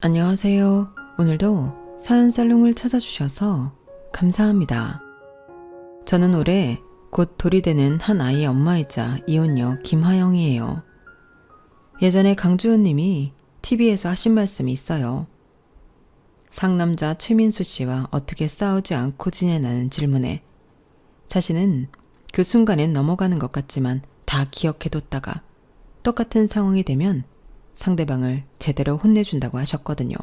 안녕하세요. 오늘도 사연살롱을 찾아주셔서 감사합니다. 저는 올해 곧 돌이 되는 한 아이의 엄마이자 이혼녀 김하영이에요. 예전에 강주호님이 TV에서 하신 말씀이 있어요. 상남자 최민수 씨와 어떻게 싸우지 않고 지내나는 질문에 자신은 그 순간엔 넘어가는 것 같지만 다 기억해뒀다가 똑같은 상황이 되면 상대방을 제대로 혼내준다고 하셨거든요.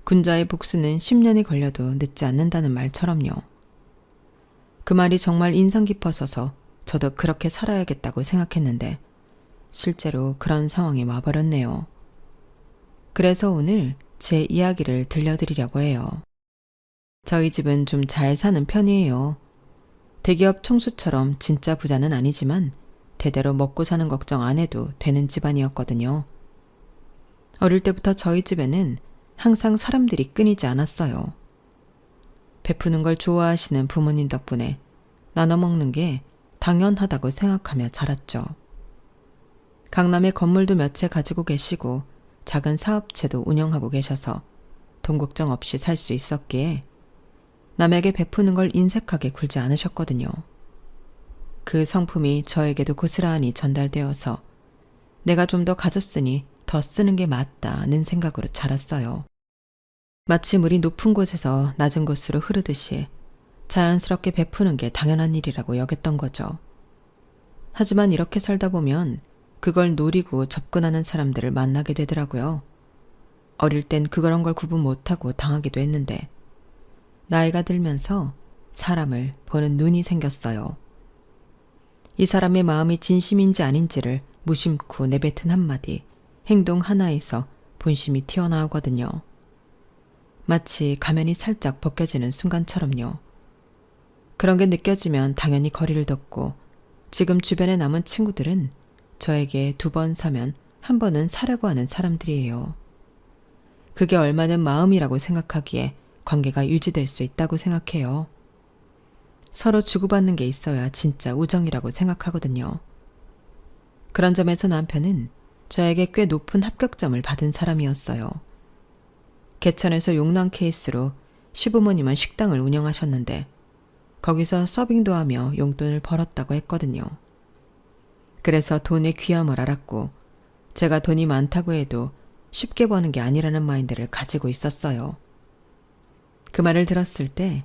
군자의 복수는 10년이 걸려도 늦지 않는다는 말처럼요. 그 말이 정말 인상 깊어서서 저도 그렇게 살아야겠다고 생각했는데 실제로 그런 상황이 와버렸네요. 그래서 오늘 제 이야기를 들려드리려고 해요. 저희 집은 좀 잘 사는 편이에요. 대기업 총수처럼 진짜 부자는 아니지만 대대로 먹고 사는 걱정 안 해도 되는 집안이었거든요. 어릴 때부터 저희 집에는 항상 사람들이 끊이지 않았어요. 베푸는 걸 좋아하시는 부모님 덕분에 나눠 먹는 게 당연하다고 생각하며 자랐죠. 강남에 건물도 몇 채 가지고 계시고 작은 사업체도 운영하고 계셔서 돈 걱정 없이 살 수 있었기에 남에게 베푸는 걸 인색하게 굴지 않으셨거든요. 그 성품이 저에게도 고스란히 전달되어서 내가 좀 더 가졌으니 더 쓰는 게 맞다는 생각으로 자랐어요. 마치 물이 높은 곳에서 낮은 곳으로 흐르듯이 자연스럽게 베푸는 게 당연한 일이라고 여겼던 거죠. 하지만 이렇게 살다 보면 그걸 노리고 접근하는 사람들을 만나게 되더라고요. 어릴 땐 그런 걸 구분 못하고 당하기도 했는데 나이가 들면서 사람을 보는 눈이 생겼어요. 이 사람의 마음이 진심인지 아닌지를 무심코 내뱉은 한마디, 행동 하나에서 본심이 튀어나오거든요. 마치 가면이 살짝 벗겨지는 순간처럼요. 그런 게 느껴지면 당연히 거리를 뒀고 지금 주변에 남은 친구들은 저에게 2번 사면 한 번은 사려고 하는 사람들이에요. 그게 얼마는 마음이라고 생각하기에 관계가 유지될 수 있다고 생각해요. 서로 주고받는 게 있어야 진짜 우정이라고 생각하거든요. 그런 점에서 남편은 저에게 꽤 높은 합격점을 받은 사람이었어요. 개천에서 용남 케이스로 시부모님은 식당을 운영하셨는데 거기서 서빙도 하며 용돈을 벌었다고 했거든요. 그래서 돈의 귀함을 알았고 제가 돈이 많다고 해도 쉽게 버는 게 아니라는 마인드를 가지고 있었어요. 그 말을 들었을 때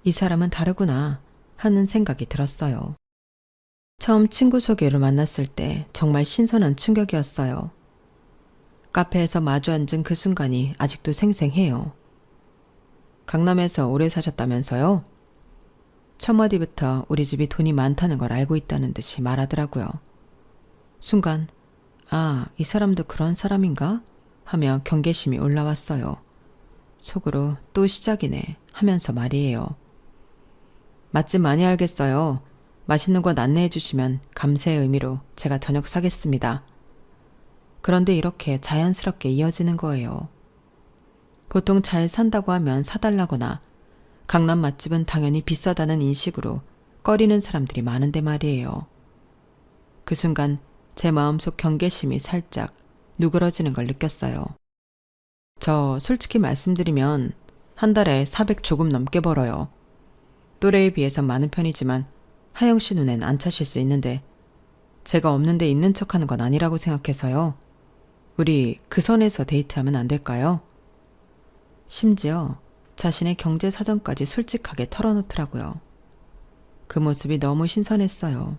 이 사람은 다르구나 하는 생각이 들었어요. 처음 친구 소개로 만났을 때 정말 신선한 충격이었어요. 카페에서 마주 앉은 그 순간이 아직도 생생해요. 강남에서 오래 사셨다면서요? 첫 마디부터 우리 집이 돈이 많다는 걸 알고 있다는 듯이 말하더라고요. 순간 이 사람도 그런 사람인가? 하며 경계심이 올라왔어요. 속으로 또 시작이네 하면서 말이에요. 맛집 많이 알겠어요. 맛있는 곳 안내해 주시면 감사의 의미로 제가 저녁 사겠습니다. 그런데 이렇게 자연스럽게 이어지는 거예요. 보통 잘 산다고 하면 사달라거나 강남 맛집은 당연히 비싸다는 인식으로 꺼리는 사람들이 많은데 말이에요. 그 순간 제 마음속 경계심이 살짝 누그러지는 걸 느꼈어요. 저 솔직히 말씀드리면 한 달에 400 조금 넘게 벌어요. 또래에 비해서 많은 편이지만 하영 씨 눈엔 안 차실 수 있는데 제가 없는데 있는 척하는 건 아니라고 생각해서요. 우리 그 선에서 데이트하면 안 될까요? 심지어 자신의 경제 사정까지 솔직하게 털어놓더라고요. 그 모습이 너무 신선했어요.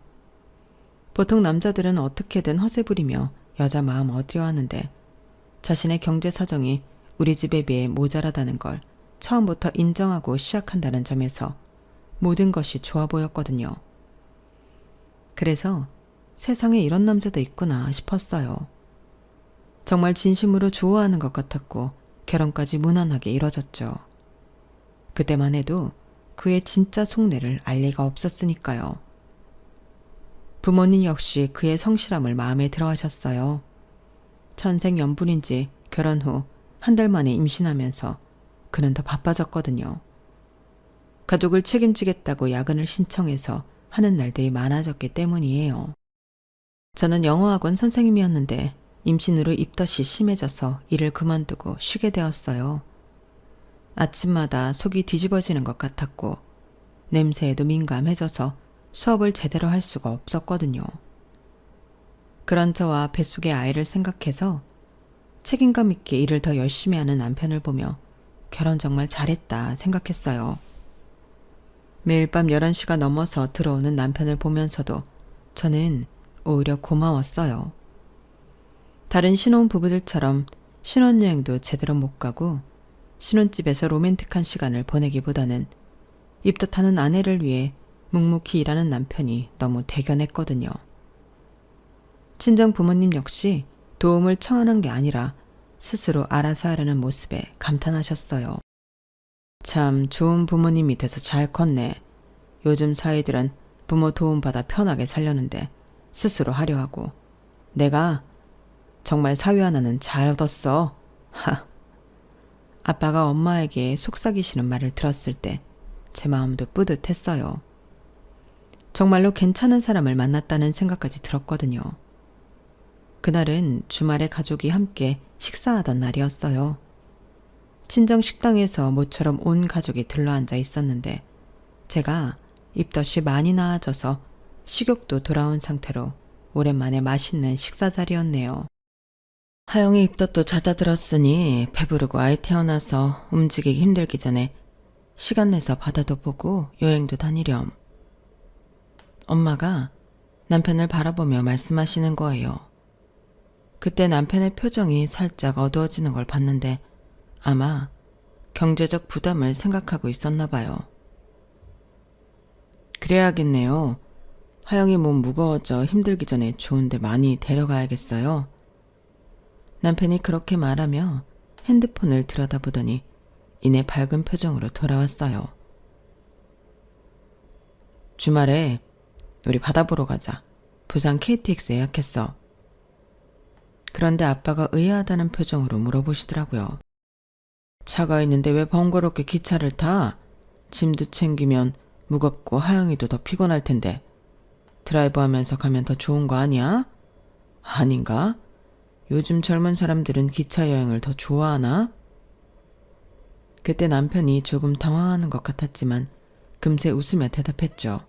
보통 남자들은 어떻게든 허세 부리며 여자 마음 얻으려하는데 자신의 경제 사정이 우리 집에 비해 모자라다는 걸 처음부터 인정하고 시작한다는 점에서 모든 것이 좋아 보였거든요. 그래서 세상에 이런 남자도 있구나 싶었어요. 정말 진심으로 좋아하는 것 같았고 결혼까지 무난하게 이뤄졌죠. 그때만 해도 그의 진짜 속내를 알 리가 없었으니까요. 부모님 역시 그의 성실함을 마음에 들어 하셨어요. 천생연분인지 결혼 후 한 달 만에 임신하면서 그는 더 바빠졌거든요. 가족을 책임지겠다고 야근을 신청해서 하는 날들이 많아졌기 때문이에요. 저는 영어학원 선생님이었는데 임신으로 입덧이 심해져서 일을 그만두고 쉬게 되었어요. 아침마다 속이 뒤집어지는 것 같았고 냄새에도 민감해져서 수업을 제대로 할 수가 없었거든요. 그런 저와 뱃속의 아이를 생각해서 책임감 있게 일을 더 열심히 하는 남편을 보며 결혼 정말 잘했다 생각했어요. 매일 밤 11시가 넘어서 들어오는 남편을 보면서도 저는 오히려 고마웠어요. 다른 신혼 부부들처럼 신혼여행도 제대로 못 가고 신혼집에서 로맨틱한 시간을 보내기보다는 입덧하는 아내를 위해 묵묵히 일하는 남편이 너무 대견했거든요. 친정 부모님 역시 도움을 청하는 게 아니라 스스로 알아서 하려는 모습에 감탄하셨어요. 참 좋은 부모님이 돼서 잘 컸네. 요즘 사위들은 부모 도움받아 편하게 살려는데 스스로 하려 하고 내가 정말 사위 하나는 잘 얻었어. 하. 아빠가 엄마에게 속삭이시는 말을 들었을 때 제 마음도 뿌듯했어요. 정말로 괜찮은 사람을 만났다는 생각까지 들었거든요. 그날은 주말에 가족이 함께 식사하던 날이었어요. 친정 식당에서 모처럼 온 가족이 들러앉아 있었는데 제가 입덧이 많이 나아져서 식욕도 돌아온 상태로 오랜만에 맛있는 식사 자리였네요. 하영이 입덧도 잦아들었으니 배부르고 아이 태어나서 움직이기 힘들기 전에 시간 내서 바다도 보고 여행도 다니렴. 엄마가 남편을 바라보며 말씀하시는 거예요. 그때 남편의 표정이 살짝 어두워지는 걸 봤는데 아마 경제적 부담을 생각하고 있었나 봐요. 그래야겠네요. 하영이 몸 무거워져 힘들기 전에 좋은데 많이 데려가야겠어요. 남편이 그렇게 말하며 핸드폰을 들여다보더니 이내 밝은 표정으로 돌아왔어요. 주말에 우리 바다 보러 가자. 부산 KTX 예약했어. 그런데 아빠가 의아하다는 표정으로 물어보시더라고요. 차가 있는데 왜 번거롭게 기차를 타? 짐도 챙기면 무겁고 하영이도 더 피곤할 텐데 드라이브 하면서 가면 더 좋은 거 아니야? 아닌가? 요즘 젊은 사람들은 기차 여행을 더 좋아하나? 그때 남편이 조금 당황하는 것 같았지만 금세 웃으며 대답했죠.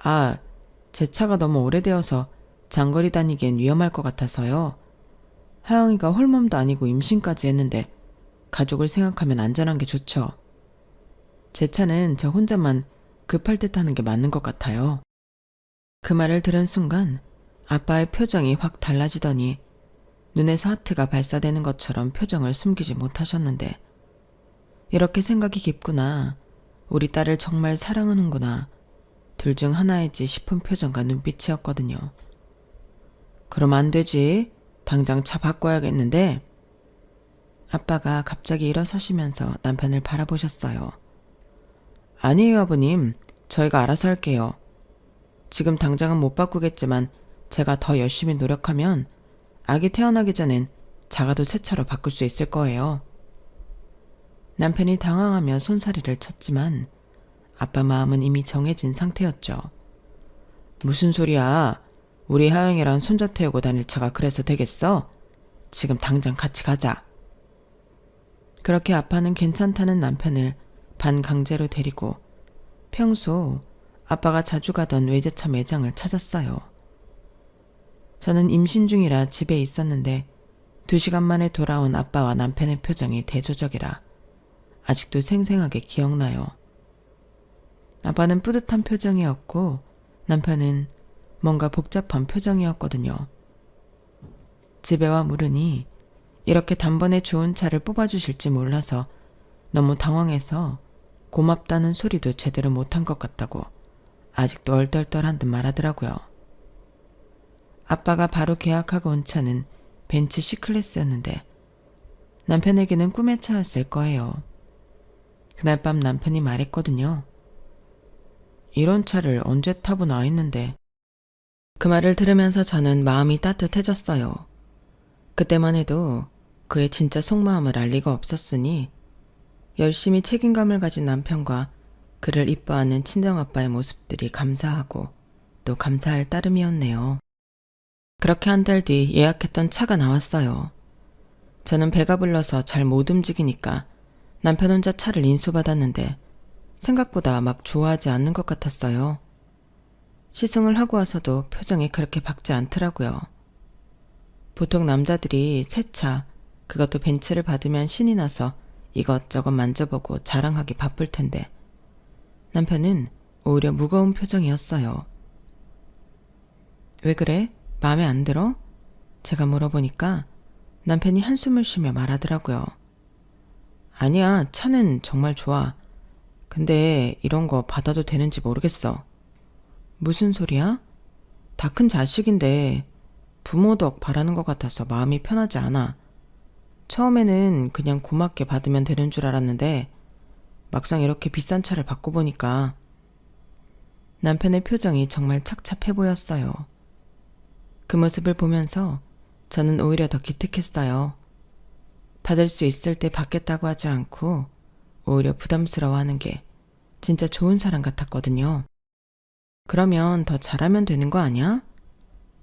아, 제 차가 너무 오래되어서 장거리 다니기엔 위험할 것 같아서요. 하영이가 홀몸도 아니고 임신까지 했는데 가족을 생각하면 안전한 게 좋죠. 제 차는 저 혼자만 급할 때 타는 게 맞는 것 같아요. 그 말을 들은 순간 아빠의 표정이 확 달라지더니 눈에서 하트가 발사되는 것처럼 표정을 숨기지 못하셨는데 이렇게 생각이 깊구나. 우리 딸을 정말 사랑하는구나. 둘 중 하나이지 싶은 표정과 눈빛이었거든요. 그럼 안 되지. 당장 차 바꿔야겠는데. 아빠가 갑자기 일어서시면서 남편을 바라보셨어요. 아니에요, 아버님. 저희가 알아서 할게요. 지금 당장은 못 바꾸겠지만 제가 더 열심히 노력하면 아기 태어나기 전엔 자가도 새 차로 바꿀 수 있을 거예요. 남편이 당황하며 손사래를 쳤지만 아빠 마음은 이미 정해진 상태였죠. 무슨 소리야. 우리 하영이랑 손자 태우고 다닐 차가 그래서 되겠어? 지금 당장 같이 가자. 그렇게 아빠는 괜찮다는 남편을 반강제로 데리고 평소 아빠가 자주 가던 외제차 매장을 찾았어요. 저는 임신 중이라 집에 있었는데 2시간 만에 돌아온 아빠와 남편의 표정이 대조적이라 아직도 생생하게 기억나요. 아빠는 뿌듯한 표정이었고 남편은 뭔가 복잡한 표정이었거든요. 집에 와 물으니 이렇게 단번에 좋은 차를 뽑아주실지 몰라서 너무 당황해서 고맙다는 소리도 제대로 못한 것 같다고 아직도 얼떨떨한 듯 말하더라고요. 아빠가 바로 계약하고 온 차는 벤츠 C클래스였는데 남편에게는 꿈의 차였을 거예요. 그날 밤 남편이 말했거든요. 이런 차를 언제 타보나 했는데. 그 말을 들으면서 저는 마음이 따뜻해졌어요. 그때만 해도 그의 진짜 속마음을 알 리가 없었으니 열심히 책임감을 가진 남편과 그를 이뻐하는 친정아빠의 모습들이 감사하고 또 감사할 따름이었네요. 그렇게 한 달 뒤 예약했던 차가 나왔어요. 저는 배가 불러서 잘 못 움직이니까 남편 혼자 차를 인수받았는데 생각보다 막 좋아하지 않는 것 같았어요. 시승을 하고 와서도 표정이 그렇게 밝지 않더라고요. 보통 남자들이 새 차, 그것도 벤츠를 받으면 신이 나서 이것저것 만져보고 자랑하기 바쁠 텐데 남편은 오히려 무거운 표정이었어요. 왜 그래? 마음에 안 들어? 제가 물어보니까 남편이 한숨을 쉬며 말하더라고요. 아니야, 차는 정말 좋아. 근데 이런 거 받아도 되는지 모르겠어. 무슨 소리야? 다 큰 자식인데 부모 덕 바라는 것 같아서 마음이 편하지 않아. 처음에는 그냥 고맙게 받으면 되는 줄 알았는데 막상 이렇게 비싼 차를 받고 보니까 남편의 표정이 정말 착잡해 보였어요. 그 모습을 보면서 저는 오히려 더 기특했어요. 받을 수 있을 때 받겠다고 하지 않고 오히려 부담스러워하는 게 진짜 좋은 사람 같았거든요. 그러면 더 잘하면 되는 거 아니야?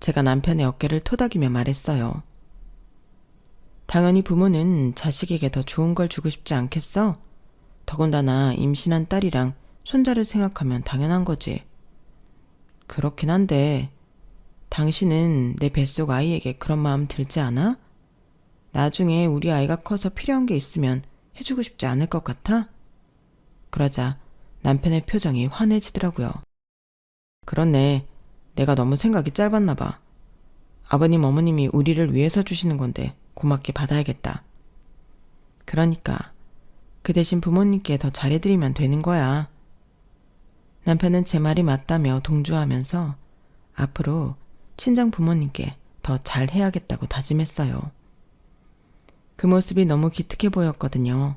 제가 남편의 어깨를 토닥이며 말했어요. 당연히 부모는 자식에게 더 좋은 걸 주고 싶지 않겠어? 더군다나 임신한 딸이랑 손자를 생각하면 당연한 거지. 그렇긴 한데 당신은 내 뱃속 아이에게 그런 마음 들지 않아? 나중에 우리 아이가 커서 필요한 게 있으면 해주고 싶지 않을 것 같아? 그러자 남편의 표정이 환해지더라고요. 그렇네. 내가 너무 생각이 짧았나 봐. 아버님 어머님이 우리를 위해서 주시는 건데 고맙게 받아야겠다. 그러니까 그 대신 부모님께 더 잘해드리면 되는 거야. 남편은 제 말이 맞다며 동조하면서 앞으로 친정 부모님께 더 잘해야겠다고 다짐했어요. 그 모습이 너무 기특해 보였거든요.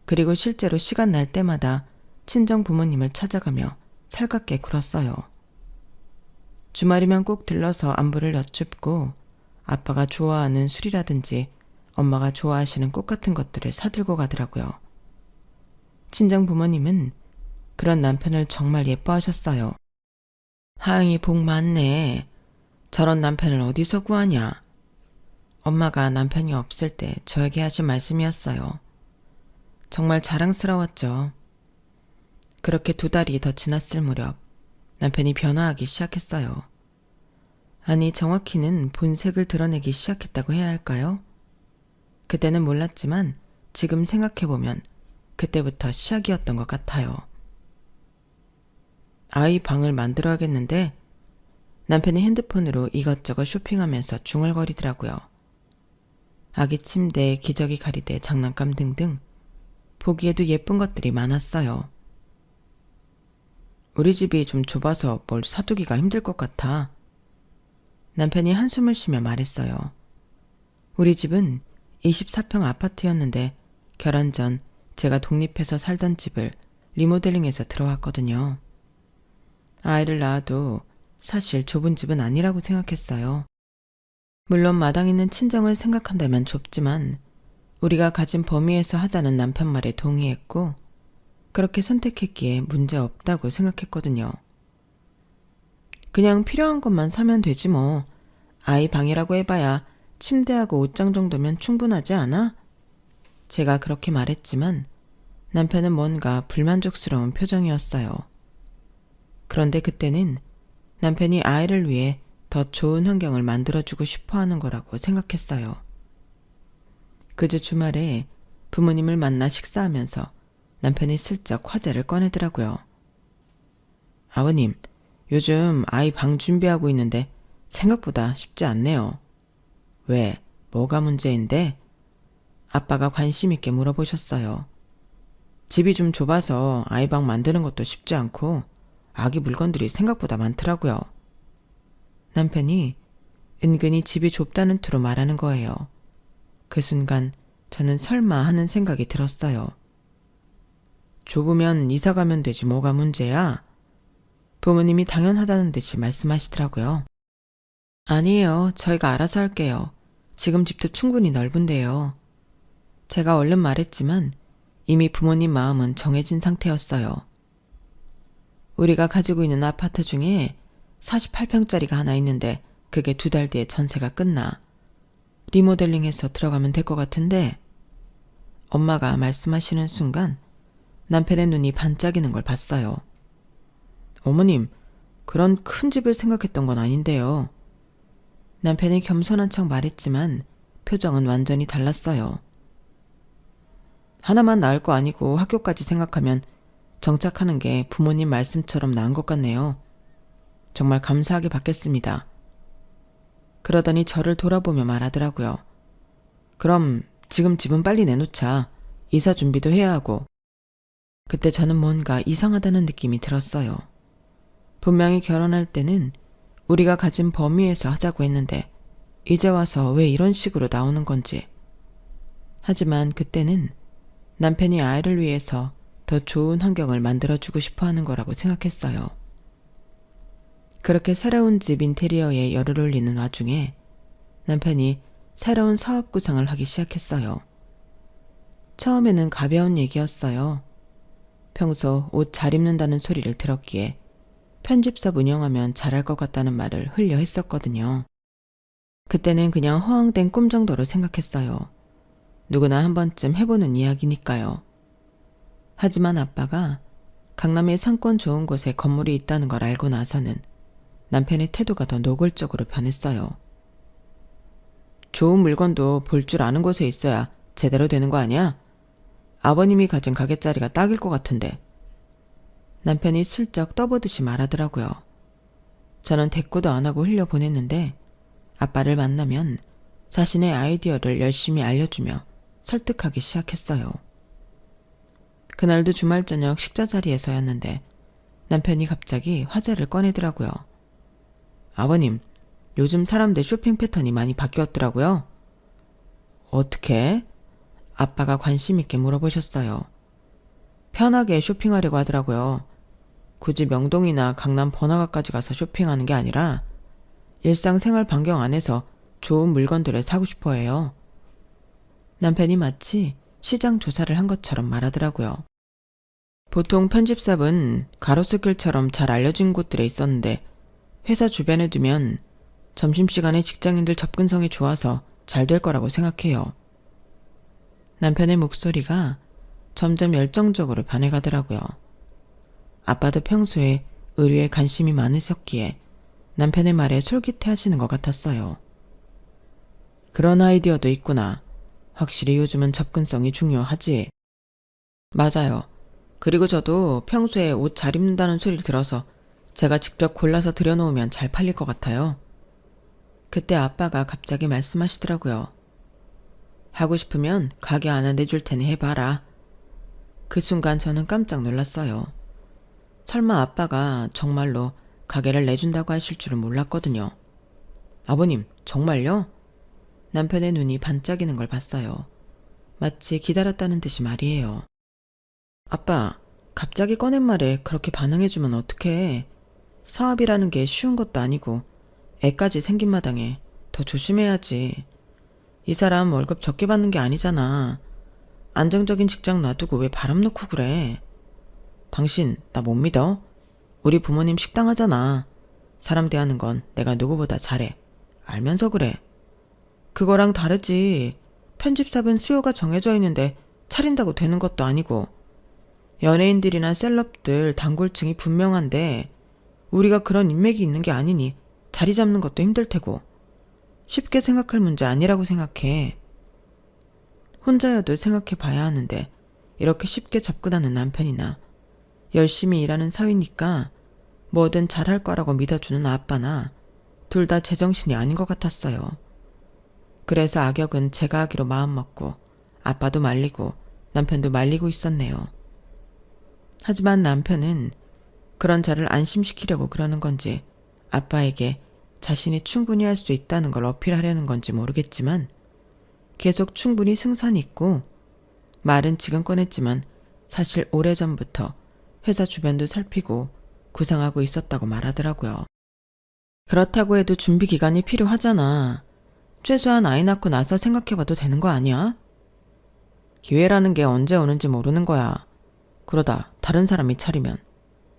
그리고 실제로 시간 날 때마다 친정 부모님을 찾아가며 살갑게 굴었어요. 주말이면 꼭 들러서 안부를 여쭙고 아빠가 좋아하는 술이라든지 엄마가 좋아하시는 꽃 같은 것들을 사들고 가더라고요. 친정 부모님은 그런 남편을 정말 예뻐하셨어요. 하영이 복 많네. 저런 남편을 어디서 구하냐. 엄마가 남편이 없을 때 저에게 하신 말씀이었어요. 정말 자랑스러웠죠. 그렇게 2달이 더 지났을 무렵 남편이 변화하기 시작했어요. 아니, 정확히는 본색을 드러내기 시작했다고 해야 할까요? 그때는 몰랐지만 지금 생각해보면 그때부터 시작이었던 것 같아요. 아이 방을 만들어야겠는데 남편이 핸드폰으로 이것저것 쇼핑하면서 중얼거리더라고요. 아기 침대, 기저귀 가리대, 장난감 등등 보기에도 예쁜 것들이 많았어요. 우리 집이 좀 좁아서 뭘 사두기가 힘들 것 같아. 남편이 한숨을 쉬며 말했어요. 우리 집은 24평 아파트였는데 결혼 전 제가 독립해서 살던 집을 리모델링해서 들어왔거든요. 아이를 낳아도 사실 좁은 집은 아니라고 생각했어요. 물론 마당 있는 친정을 생각한다면 좁지만 우리가 가진 범위에서 하자는 남편 말에 동의했고 그렇게 선택했기에 문제 없다고 생각했거든요. 그냥 필요한 것만 사면 되지 뭐. 아이 방이라고 해봐야 침대하고 옷장 정도면 충분하지 않아? 제가 그렇게 말했지만 남편은 뭔가 불만족스러운 표정이었어요. 그런데 그때는 남편이 아이를 위해 더 좋은 환경을 만들어주고 싶어 하는 거라고 생각했어요. 그주 주말에 부모님을 만나 식사하면서 남편이 슬쩍 화제를 꺼내더라고요. 아버님, 요즘 아이 방 준비하고 있는데 생각보다 쉽지 않네요. 왜? 뭐가 문제인데? 아빠가 관심 있게 물어보셨어요. 집이 좀 좁아서 아이 방 만드는 것도 쉽지 않고 아기 물건들이 생각보다 많더라고요. 남편이 은근히 집이 좁다는 투로 말하는 거예요. 그 순간 저는 설마 하는 생각이 들었어요. 좁으면 이사 가면 되지 뭐가 문제야? 부모님이 당연하다는 듯이 말씀하시더라고요. 아니에요. 저희가 알아서 할게요. 지금 집도 충분히 넓은데요. 제가 얼른 말했지만 이미 부모님 마음은 정해진 상태였어요. 우리가 가지고 있는 아파트 중에 48평짜리가 하나 있는데 그게 2달 뒤에 전세가 끝나 리모델링해서 들어가면 될 것 같은데 엄마가 말씀하시는 순간 남편의 눈이 반짝이는 걸 봤어요. 어머님, 그런 큰 집을 생각했던 건 아닌데요. 남편이 겸손한 척 말했지만 표정은 완전히 달랐어요. 하나만 낳을 거 아니고 학교까지 생각하면 정착하는 게 부모님 말씀처럼 나은 것 같네요. 정말 감사하게 받겠습니다. 그러더니 저를 돌아보며 말하더라고요. 그럼 지금 집은 빨리 내놓자. 이사 준비도 해야 하고. 그때 저는 뭔가 이상하다는 느낌이 들었어요. 분명히 결혼할 때는 우리가 가진 범위에서 하자고 했는데 이제 와서 왜 이런 식으로 나오는 건지. 하지만 그때는 남편이 아이를 위해서 더 좋은 환경을 만들어주고 싶어 하는 거라고 생각했어요. 그렇게 새로운 집 인테리어에 열을 올리는 와중에 남편이 새로운 사업 구상을 하기 시작했어요. 처음에는 가벼운 얘기였어요. 평소 옷 잘 입는다는 소리를 들었기에 편집샵 운영하면 잘할 것 같다는 말을 흘려 했었거든요. 그때는 그냥 허황된 꿈 정도로 생각했어요. 누구나 한 번쯤 해보는 이야기니까요. 하지만 아빠가 강남의 상권 좋은 곳에 건물이 있다는 걸 알고 나서는 남편의 태도가 더 노골적으로 변했어요. 좋은 물건도 볼 줄 아는 곳에 있어야 제대로 되는 거 아니야? 아버님이 가진 가게자리가 딱일 것 같은데. 남편이 슬쩍 떠보듯이 말하더라고요. 저는 대꾸도 안 하고 흘려보냈는데 아빠를 만나면 자신의 아이디어를 열심히 알려주며 설득하기 시작했어요. 그날도 주말 저녁 식자 자리에서였는데 남편이 갑자기 화제를 꺼내더라고요. 아버님, 요즘 사람들 쇼핑 패턴이 많이 바뀌었더라고요. 어떻게? 아빠가 관심 있게 물어보셨어요. 편하게 쇼핑하려고 하더라고요. 굳이 명동이나 강남 번화가까지 가서 쇼핑하는 게 아니라 일상생활 반경 안에서 좋은 물건들을 사고 싶어 해요. 남편이 마치 시장 조사를 한 것처럼 말하더라고요. 보통 편집샵은 가로수길처럼 잘 알려진 곳들에 있었는데 회사 주변에 두면 점심시간에 직장인들 접근성이 좋아서 잘 될 거라고 생각해요. 남편의 목소리가 점점 열정적으로 변해가더라고요. 아빠도 평소에 의류에 관심이 많으셨기에 남편의 말에 솔깃해하시는 것 같았어요. 그런 아이디어도 있구나. 확실히 요즘은 접근성이 중요하지. 맞아요. 그리고 저도 평소에 옷 잘 입는다는 소리를 들어서 제가 직접 골라서 들여놓으면 잘 팔릴 것 같아요. 그때 아빠가 갑자기 말씀하시더라고요. 하고 싶으면 가게 하나 내줄 테니 해봐라. 그 순간 저는 깜짝 놀랐어요. 설마 아빠가 정말로 가게를 내준다고 하실 줄은 몰랐거든요. 아버님, 정말요? 남편의 눈이 반짝이는 걸 봤어요. 마치 기다렸다는 듯이 말이에요. 아빠, 갑자기 꺼낸 말에 그렇게 반응해주면 어떡해. 사업이라는 게 쉬운 것도 아니고 애까지 생긴 마당에 더 조심해야지. 이 사람 월급 적게 받는 게 아니잖아. 안정적인 직장 놔두고 왜 바람 놓고 그래. 당신 나 못 믿어? 우리 부모님 식당 하잖아. 사람 대하는 건 내가 누구보다 잘해. 알면서 그래. 그거랑 다르지. 편집샵은 수요가 정해져 있는데 차린다고 되는 것도 아니고 연예인들이나 셀럽들 단골층이 분명한데 우리가 그런 인맥이 있는 게 아니니 자리 잡는 것도 힘들 테고 쉽게 생각할 문제 아니라고 생각해. 혼자여도 생각해 봐야 하는데 이렇게 쉽게 접근하는 남편이나 열심히 일하는 사위니까 뭐든 잘할 거라고 믿어주는 아빠나 둘 다 제정신이 아닌 것 같았어요. 그래서 악역은 제가 하기로 마음먹고 아빠도 말리고 남편도 말리고 있었네요. 하지만 남편은 그런 저를 안심시키려고 그러는 건지 아빠에게 자신이 충분히 할 수 있다는 걸 어필하려는 건지 모르겠지만 계속 충분히 승산이 있고 말은 지금 꺼냈지만 사실 오래전부터 회사 주변도 살피고 구상하고 있었다고 말하더라고요. 그렇다고 해도 준비 기간이 필요하잖아. 최소한 아이 낳고 나서 생각해봐도 되는 거 아니야? 기회라는 게 언제 오는지 모르는 거야. 그러다 다른 사람이 차리면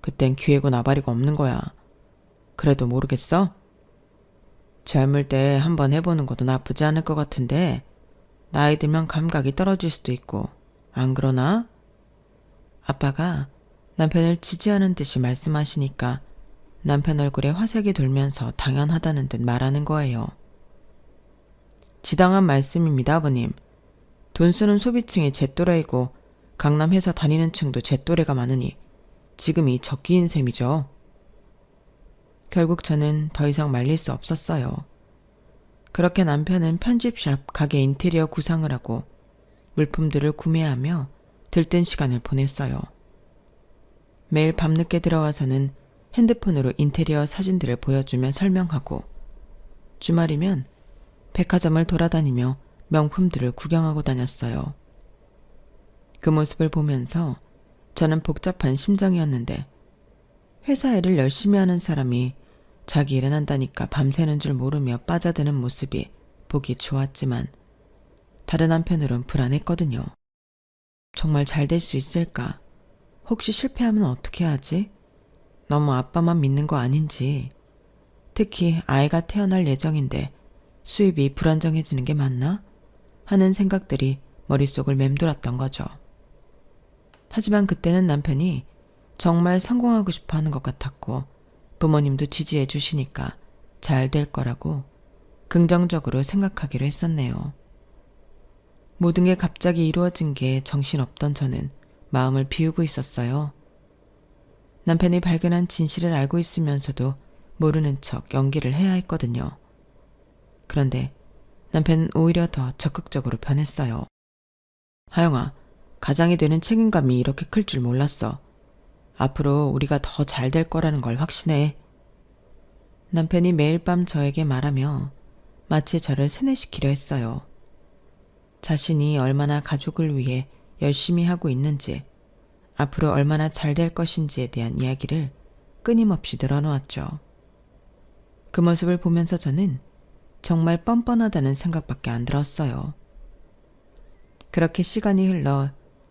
그땐 기회고 나발이고 없는 거야. 그래도 모르겠어? 젊을 때 한번 해보는 것도 나쁘지 않을 것 같은데 나이 들면 감각이 떨어질 수도 있고 안 그러나? 아빠가 남편을 지지하는 듯이 말씀하시니까 남편 얼굴에 화색이 돌면서 당연하다는 듯 말하는 거예요. 지당한 말씀입니다, 아버님. 돈 쓰는 소비층이 제 또래이고 강남 회사 다니는 층도 제 또래가 많으니 지금이 적기인 셈이죠. 결국 저는 더 이상 말릴 수 없었어요. 그렇게 남편은 편집샵 가게 인테리어 구상을 하고 물품들을 구매하며 들뜬 시간을 보냈어요. 매일 밤늦게 들어와서는 핸드폰으로 인테리어 사진들을 보여주며 설명하고 주말이면 백화점을 돌아다니며 명품들을 구경하고 다녔어요. 그 모습을 보면서 저는 복잡한 심정이었는데 회사 일을 열심히 하는 사람이 자기 일은 한다니까 밤새는 줄 모르며 빠져드는 모습이 보기 좋았지만 다른 한편으론 불안했거든요. 정말 잘 될 수 있을까? 혹시 실패하면 어떻게 하지? 너무 아빠만 믿는 거 아닌지. 특히 아이가 태어날 예정인데 수입이 불안정해지는 게 맞나? 하는 생각들이 머릿속을 맴돌았던 거죠. 하지만 그때는 남편이 정말 성공하고 싶어 하는 것 같았고 부모님도 지지해 주시니까 잘 될 거라고 긍정적으로 생각하기로 했었네요. 모든 게 갑자기 이루어진 게 정신없던 저는 마음을 비우고 있었어요. 남편이 발견한 진실을 알고 있으면서도 모르는 척 연기를 해야 했거든요. 그런데 남편은 오히려 더 적극적으로 변했어요. 하영아, 가장이 되는 책임감이 이렇게 클 줄 몰랐어. 앞으로 우리가 더 잘 될 거라는 걸 확신해. 남편이 매일 밤 저에게 말하며 마치 저를 세뇌시키려 했어요. 자신이 얼마나 가족을 위해 열심히 하고 있는지, 앞으로 얼마나 잘 될 것인지에 대한 이야기를 끊임없이 늘어놓았죠. 그 모습을 보면서 저는 정말 뻔뻔하다는 생각밖에 안 들었어요. 그렇게 시간이 흘러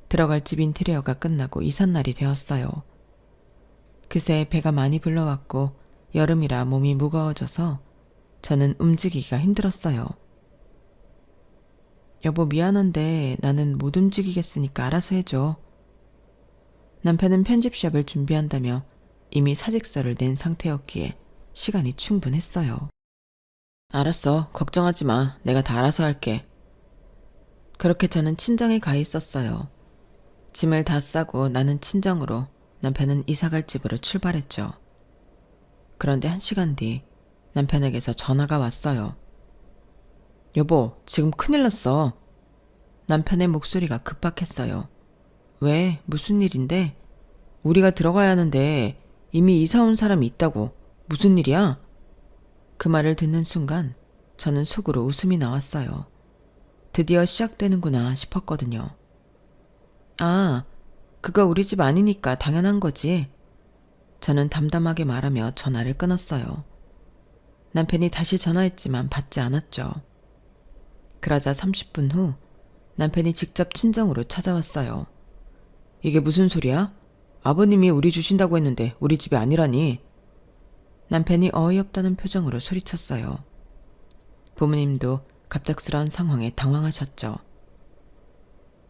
들어갈 집 인테리어가 끝나고 이삿날이 되었어요. 그새 배가 많이 불러왔고 여름이라 몸이 무거워져서 저는 움직이기가 힘들었어요. 여보 미안한데 나는 못 움직이겠으니까 알아서 해줘. 남편은 편집샵을 준비한다며 이미 사직서를 낸 상태였기에 시간이 충분했어요. 알았어. 걱정하지 마. 내가 다 알아서 할게. 그렇게 저는 친정에 가 있었어요. 짐을 다 싸고 나는 친정으로, 남편은 이사갈 집으로 출발했죠. 그런데 1시간 뒤 남편에게서 전화가 왔어요. 여보, 지금 큰일 났어. 남편의 목소리가 급박했어요. 왜? 무슨 일인데? 우리가 들어가야 하는데 이미 이사 온 사람이 있다고. 무슨 일이야? 그 말을 듣는 순간 저는 속으로 웃음이 나왔어요. 드디어 시작되는구나 싶었거든요. 아, 그거 우리 집 아니니까 당연한 거지. 저는 담담하게 말하며 전화를 끊었어요. 남편이 다시 전화했지만 받지 않았죠. 그러자 30분 후 남편이 직접 친정으로 찾아왔어요. 이게 무슨 소리야? 아버님이 우리 주신다고 했는데 우리 집이 아니라니. 남편이 어이없다는 표정으로 소리쳤어요. 부모님도 갑작스러운 상황에 당황하셨죠.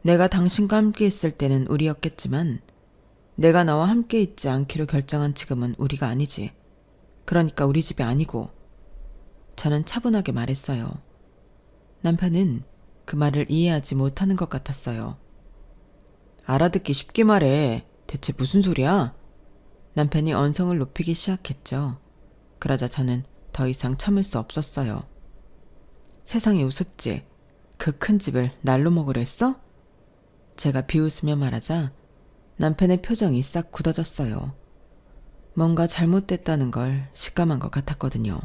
내가 당신과 함께 있을 때는 우리였겠지만 내가 너와 함께 있지 않기로 결정한 지금은 우리가 아니지. 그러니까 우리 집이 아니고. 저는 차분하게 말했어요. 남편은 그 말을 이해하지 못하는 것 같았어요. 알아듣기 쉽게 말해. 대체 무슨 소리야? 남편이 언성을 높이기 시작했죠. 그러자 저는 더 이상 참을 수 없었어요. 세상이 우습지. 그 큰 집을 날로 먹으려 했어? 제가 비웃으며 말하자 남편의 표정이 싹 굳어졌어요. 뭔가 잘못됐다는 걸 직감한 것 같았거든요.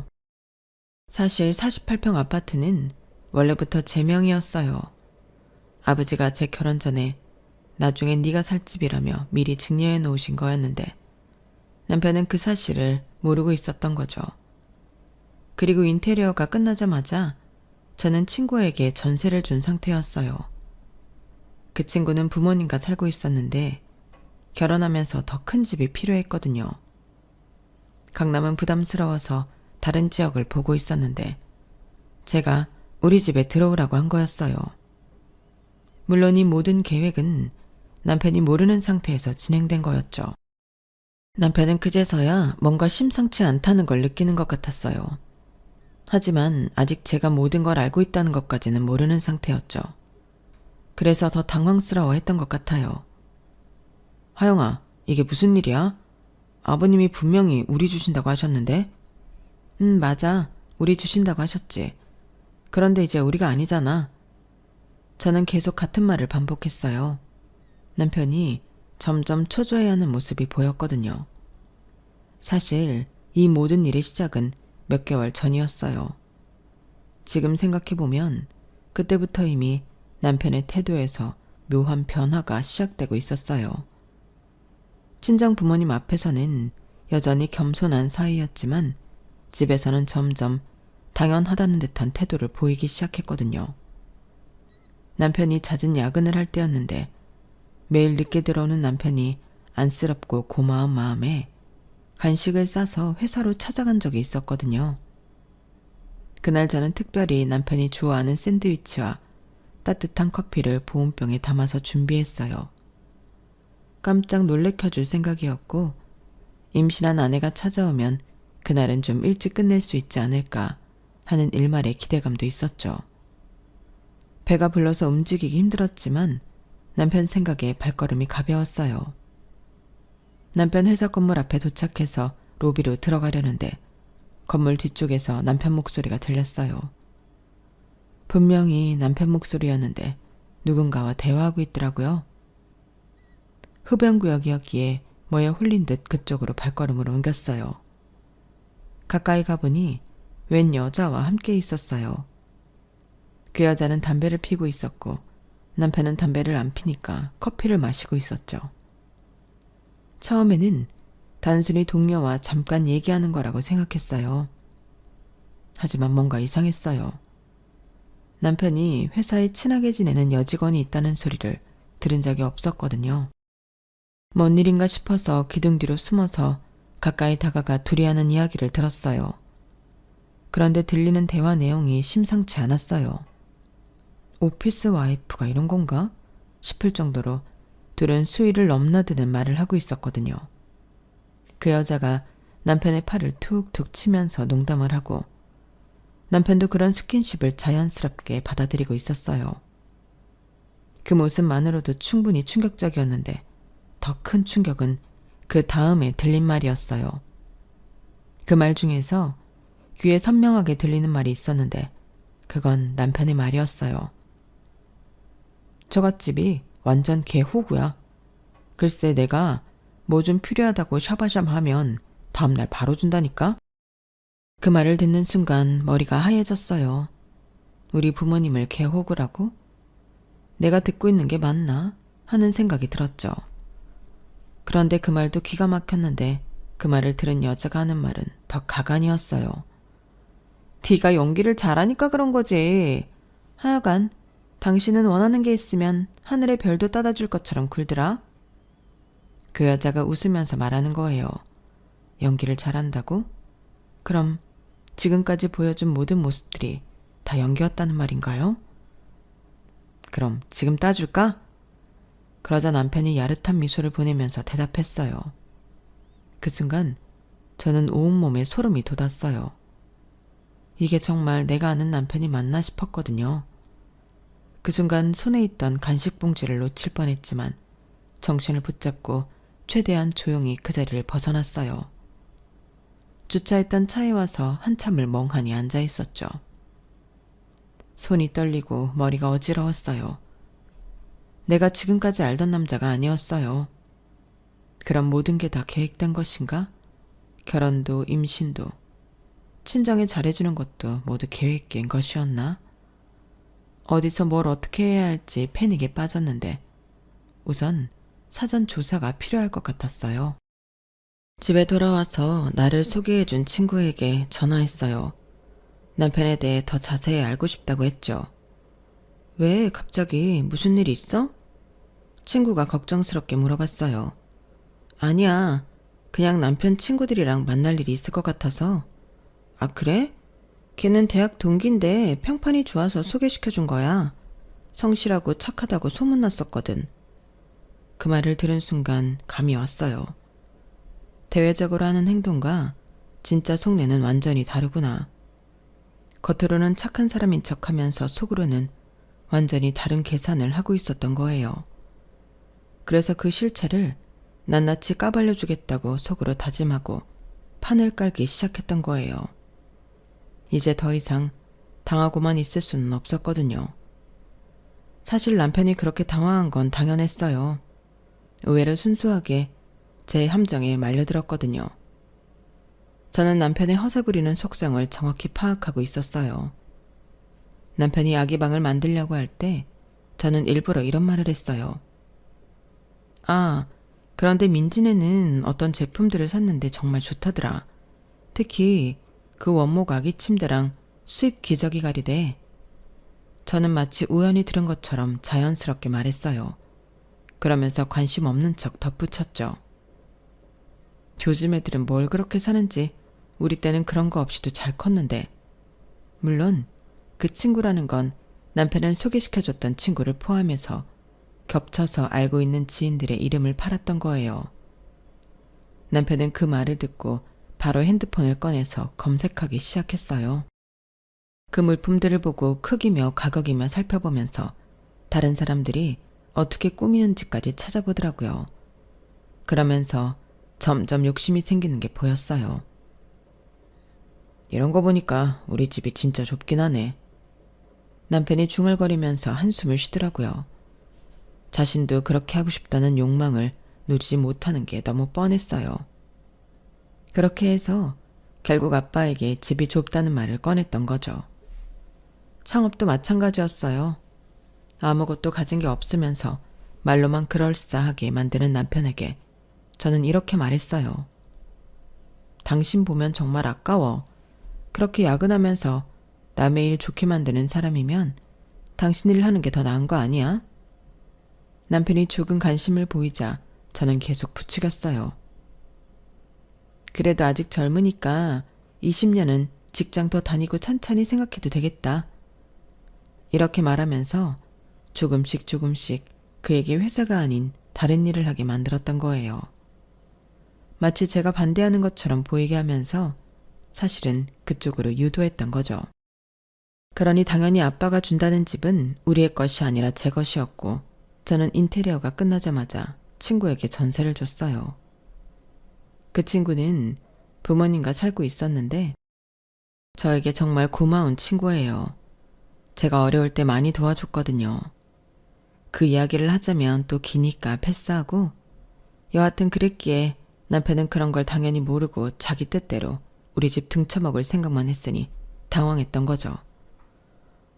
사실 48평 아파트는 원래부터 제 명이었어요. 아버지가 제 결혼 전에 나중에 네가 살 집이라며 미리 증여해 놓으신 거였는데 남편은 그 사실을 모르고 있었던 거죠. 그리고 인테리어가 끝나자마자 저는 친구에게 전세를 준 상태였어요. 그 친구는 부모님과 살고 있었는데 결혼하면서 더 큰 집이 필요했거든요. 강남은 부담스러워서 다른 지역을 보고 있었는데 제가 우리 집에 들어오라고 한 거였어요. 물론 이 모든 계획은 남편이 모르는 상태에서 진행된 거였죠. 남편은 그제서야 뭔가 심상치 않다는 걸 느끼는 것 같았어요. 하지만 아직 제가 모든 걸 알고 있다는 것까지는 모르는 상태였죠. 그래서 더 당황스러워했던 것 같아요. 하영아, 이게 무슨 일이야? 아버님이 분명히 우리 주신다고 하셨는데? 맞아. 우리 주신다고 하셨지. 그런데 이제 우리가 아니잖아. 저는 계속 같은 말을 반복했어요. 남편이 점점 초조해하는 모습이 보였거든요. 사실 이 모든 일의 시작은 몇 개월 전이었어요. 지금 생각해보면 그때부터 이미 남편의 태도에서 묘한 변화가 시작되고 있었어요. 친정 부모님 앞에서는 여전히 겸손한 사이였지만 집에서는 점점 당연하다는 듯한 태도를 보이기 시작했거든요. 남편이 잦은 야근을 할 때였는데 매일 늦게 들어오는 남편이 안쓰럽고 고마운 마음에 간식을 싸서 회사로 찾아간 적이 있었거든요. 그날 저는 특별히 남편이 좋아하는 샌드위치와 따뜻한 커피를 보온병에 담아서 준비했어요. 깜짝 놀래켜줄 생각이었고 임신한 아내가 찾아오면 그날은 좀 일찍 끝낼 수 있지 않을까 하는 일말의 기대감도 있었죠. 배가 불러서 움직이기 힘들었지만 남편 생각에 발걸음이 가벼웠어요. 남편 회사 건물 앞에 도착해서 로비로 들어가려는데 건물 뒤쪽에서 남편 목소리가 들렸어요. 분명히 남편 목소리였는데 누군가와 대화하고 있더라고요. 흡연구역이었기에 뭐에 홀린 듯 그쪽으로 발걸음을 옮겼어요. 가까이 가보니 웬 여자와 함께 있었어요. 그 여자는 담배를 피고 있었고 남편은 담배를 안 피니까 커피를 마시고 있었죠. 처음에는 단순히 동료와 잠깐 얘기하는 거라고 생각했어요. 하지만 뭔가 이상했어요. 남편이 회사에 친하게 지내는 여직원이 있다는 소리를 들은 적이 없었거든요. 뭔 일인가 싶어서 기둥 뒤로 숨어서 가까이 다가가 둘이 하는 이야기를 들었어요. 그런데 들리는 대화 내용이 심상치 않았어요. 오피스 와이프가 이런 건가? 싶을 정도로 둘은 수위를 넘나드는 말을 하고 있었거든요. 그 여자가 남편의 팔을 툭툭 치면서 농담을 하고 남편도 그런 스킨십을 자연스럽게 받아들이고 있었어요. 그 모습만으로도 충분히 충격적이었는데 더 큰 충격은 그 다음에 들린 말이었어요. 그 말 중에서 귀에 선명하게 들리는 말이 있었는데 그건 남편의 말이었어요. 저갓집이 완전 개호구야. 글쎄 내가 뭐 좀 필요하다고 샤바샵 하면 다음날 바로 준다니까? 그 말을 듣는 순간 머리가 하얘졌어요. 우리 부모님을 개호구라고? 내가 듣고 있는 게 맞나? 하는 생각이 들었죠. 그런데 그 말도 기가 막혔는데 그 말을 들은 여자가 하는 말은 더 가관이었어요. 네가 연기를 잘하니까 그런 거지. 하여간 당신은 원하는 게 있으면 하늘의 별도 따다 줄 것처럼 굴더라. 그 여자가 웃으면서 말하는 거예요. 연기를 잘한다고? 그럼 지금까지 보여준 모든 모습들이 다 연기였다는 말인가요? 그럼 지금 따줄까? 그러자 남편이 야릇한 미소를 보내면서 대답했어요. 그 순간 저는 온몸에 소름이 돋았어요. 이게 정말 내가 아는 남편이 맞나 싶었거든요. 그 순간 손에 있던 간식 봉지를 놓칠 뻔했지만 정신을 붙잡고 최대한 조용히 그 자리를 벗어났어요. 주차했던 차에 와서 한참을 멍하니 앉아 있었죠. 손이 떨리고 머리가 어지러웠어요. 내가 지금까지 알던 남자가 아니었어요. 그럼 모든 게 다 계획된 것인가? 결혼도 임신도 친정에 잘해주는 것도 모두 계획인 것이었나? 어디서 뭘 어떻게 해야 할지 패닉에 빠졌는데 우선 사전 조사가 필요할 것 같았어요. 집에 돌아와서 나를 소개해준 친구에게 전화했어요. 남편에 대해 더 자세히 알고 싶다고 했죠. 왜 갑자기 무슨 일이 있어? 친구가 걱정스럽게 물어봤어요. 아니야. 그냥 남편 친구들이랑 만날 일이 있을 것 같아서. 아, 그래? 걔는 대학 동기인데 평판이 좋아서 소개시켜준 거야. 성실하고 착하다고 소문났었거든. 그 말을 들은 순간 감이 왔어요. 대외적으로 하는 행동과 진짜 속내는 완전히 다르구나. 겉으로는 착한 사람인 척하면서 속으로는 완전히 다른 계산을 하고 있었던 거예요. 그래서 그 실체를 낱낱이 까발려주겠다고 속으로 다짐하고 판을 깔기 시작했던 거예요. 이제 더 이상 당하고만 있을 수는 없었거든요. 사실 남편이 그렇게 당황한 건 당연했어요. 의외로 순수하게 제 함정에 말려들었거든요. 저는 남편의 허세 부리는 속성을 정확히 파악하고 있었어요. 남편이 아기방을 만들려고 할 때 저는 일부러 이런 말을 했어요. 아, 그런데 민지네는 어떤 제품들을 샀는데 정말 좋다더라. 특히 그 원목 아기 침대랑 수입 기저귀 가리대. 저는 마치 우연히 들은 것처럼 자연스럽게 말했어요. 그러면서 관심 없는 척 덧붙였죠. 요즘 애들은 뭘 그렇게 사는지 우리 때는 그런 거 없이도 잘 컸는데. 물론 그 친구라는 건 남편을 소개시켜줬던 친구를 포함해서 겹쳐서 알고 있는 지인들의 이름을 팔았던 거예요. 남편은 그 말을 듣고 바로 핸드폰을 꺼내서 검색하기 시작했어요. 그 물품들을 보고 크기며 가격이며 살펴보면서 다른 사람들이 어떻게 꾸미는지까지 찾아보더라고요. 그러면서 점점 욕심이 생기는 게 보였어요. 이런 거 보니까 우리 집이 진짜 좁긴 하네. 남편이 중얼거리면서 한숨을 쉬더라고요. 자신도 그렇게 하고 싶다는 욕망을 누지 못하는 게 너무 뻔했어요. 그렇게 해서 결국 아빠에게 집이 좁다는 말을 꺼냈던 거죠. 창업도 마찬가지였어요. 아무것도 가진 게 없으면서 말로만 그럴싸하게 만드는 남편에게 저는 이렇게 말했어요. 당신 보면 정말 아까워. 그렇게 야근하면서 남의 일 좋게 만드는 사람이면 당신 일 하는 게 더 나은 거 아니야? 남편이 조금 관심을 보이자 저는 계속 부추겼어요. 그래도 아직 젊으니까 20년은 직장 더 다니고 천천히 생각해도 되겠다. 이렇게 말하면서 조금씩 그에게 회사가 아닌 다른 일을 하게 만들었던 거예요. 마치 제가 반대하는 것처럼 보이게 하면서 사실은 그쪽으로 유도했던 거죠. 그러니 당연히 아빠가 준다는 집은 우리의 것이 아니라 제 것이었고 저는 인테리어가 끝나자마자 친구에게 전세를 줬어요. 그 친구는 부모님과 살고 있었는데 저에게 정말 고마운 친구예요. 제가 어려울 때 많이 도와줬거든요. 그 이야기를 하자면 또 기니까 패스하고 여하튼 그랬기에 남편은 그런 걸 당연히 모르고 자기 뜻대로 우리 집 등쳐먹을 생각만 했으니 당황했던 거죠.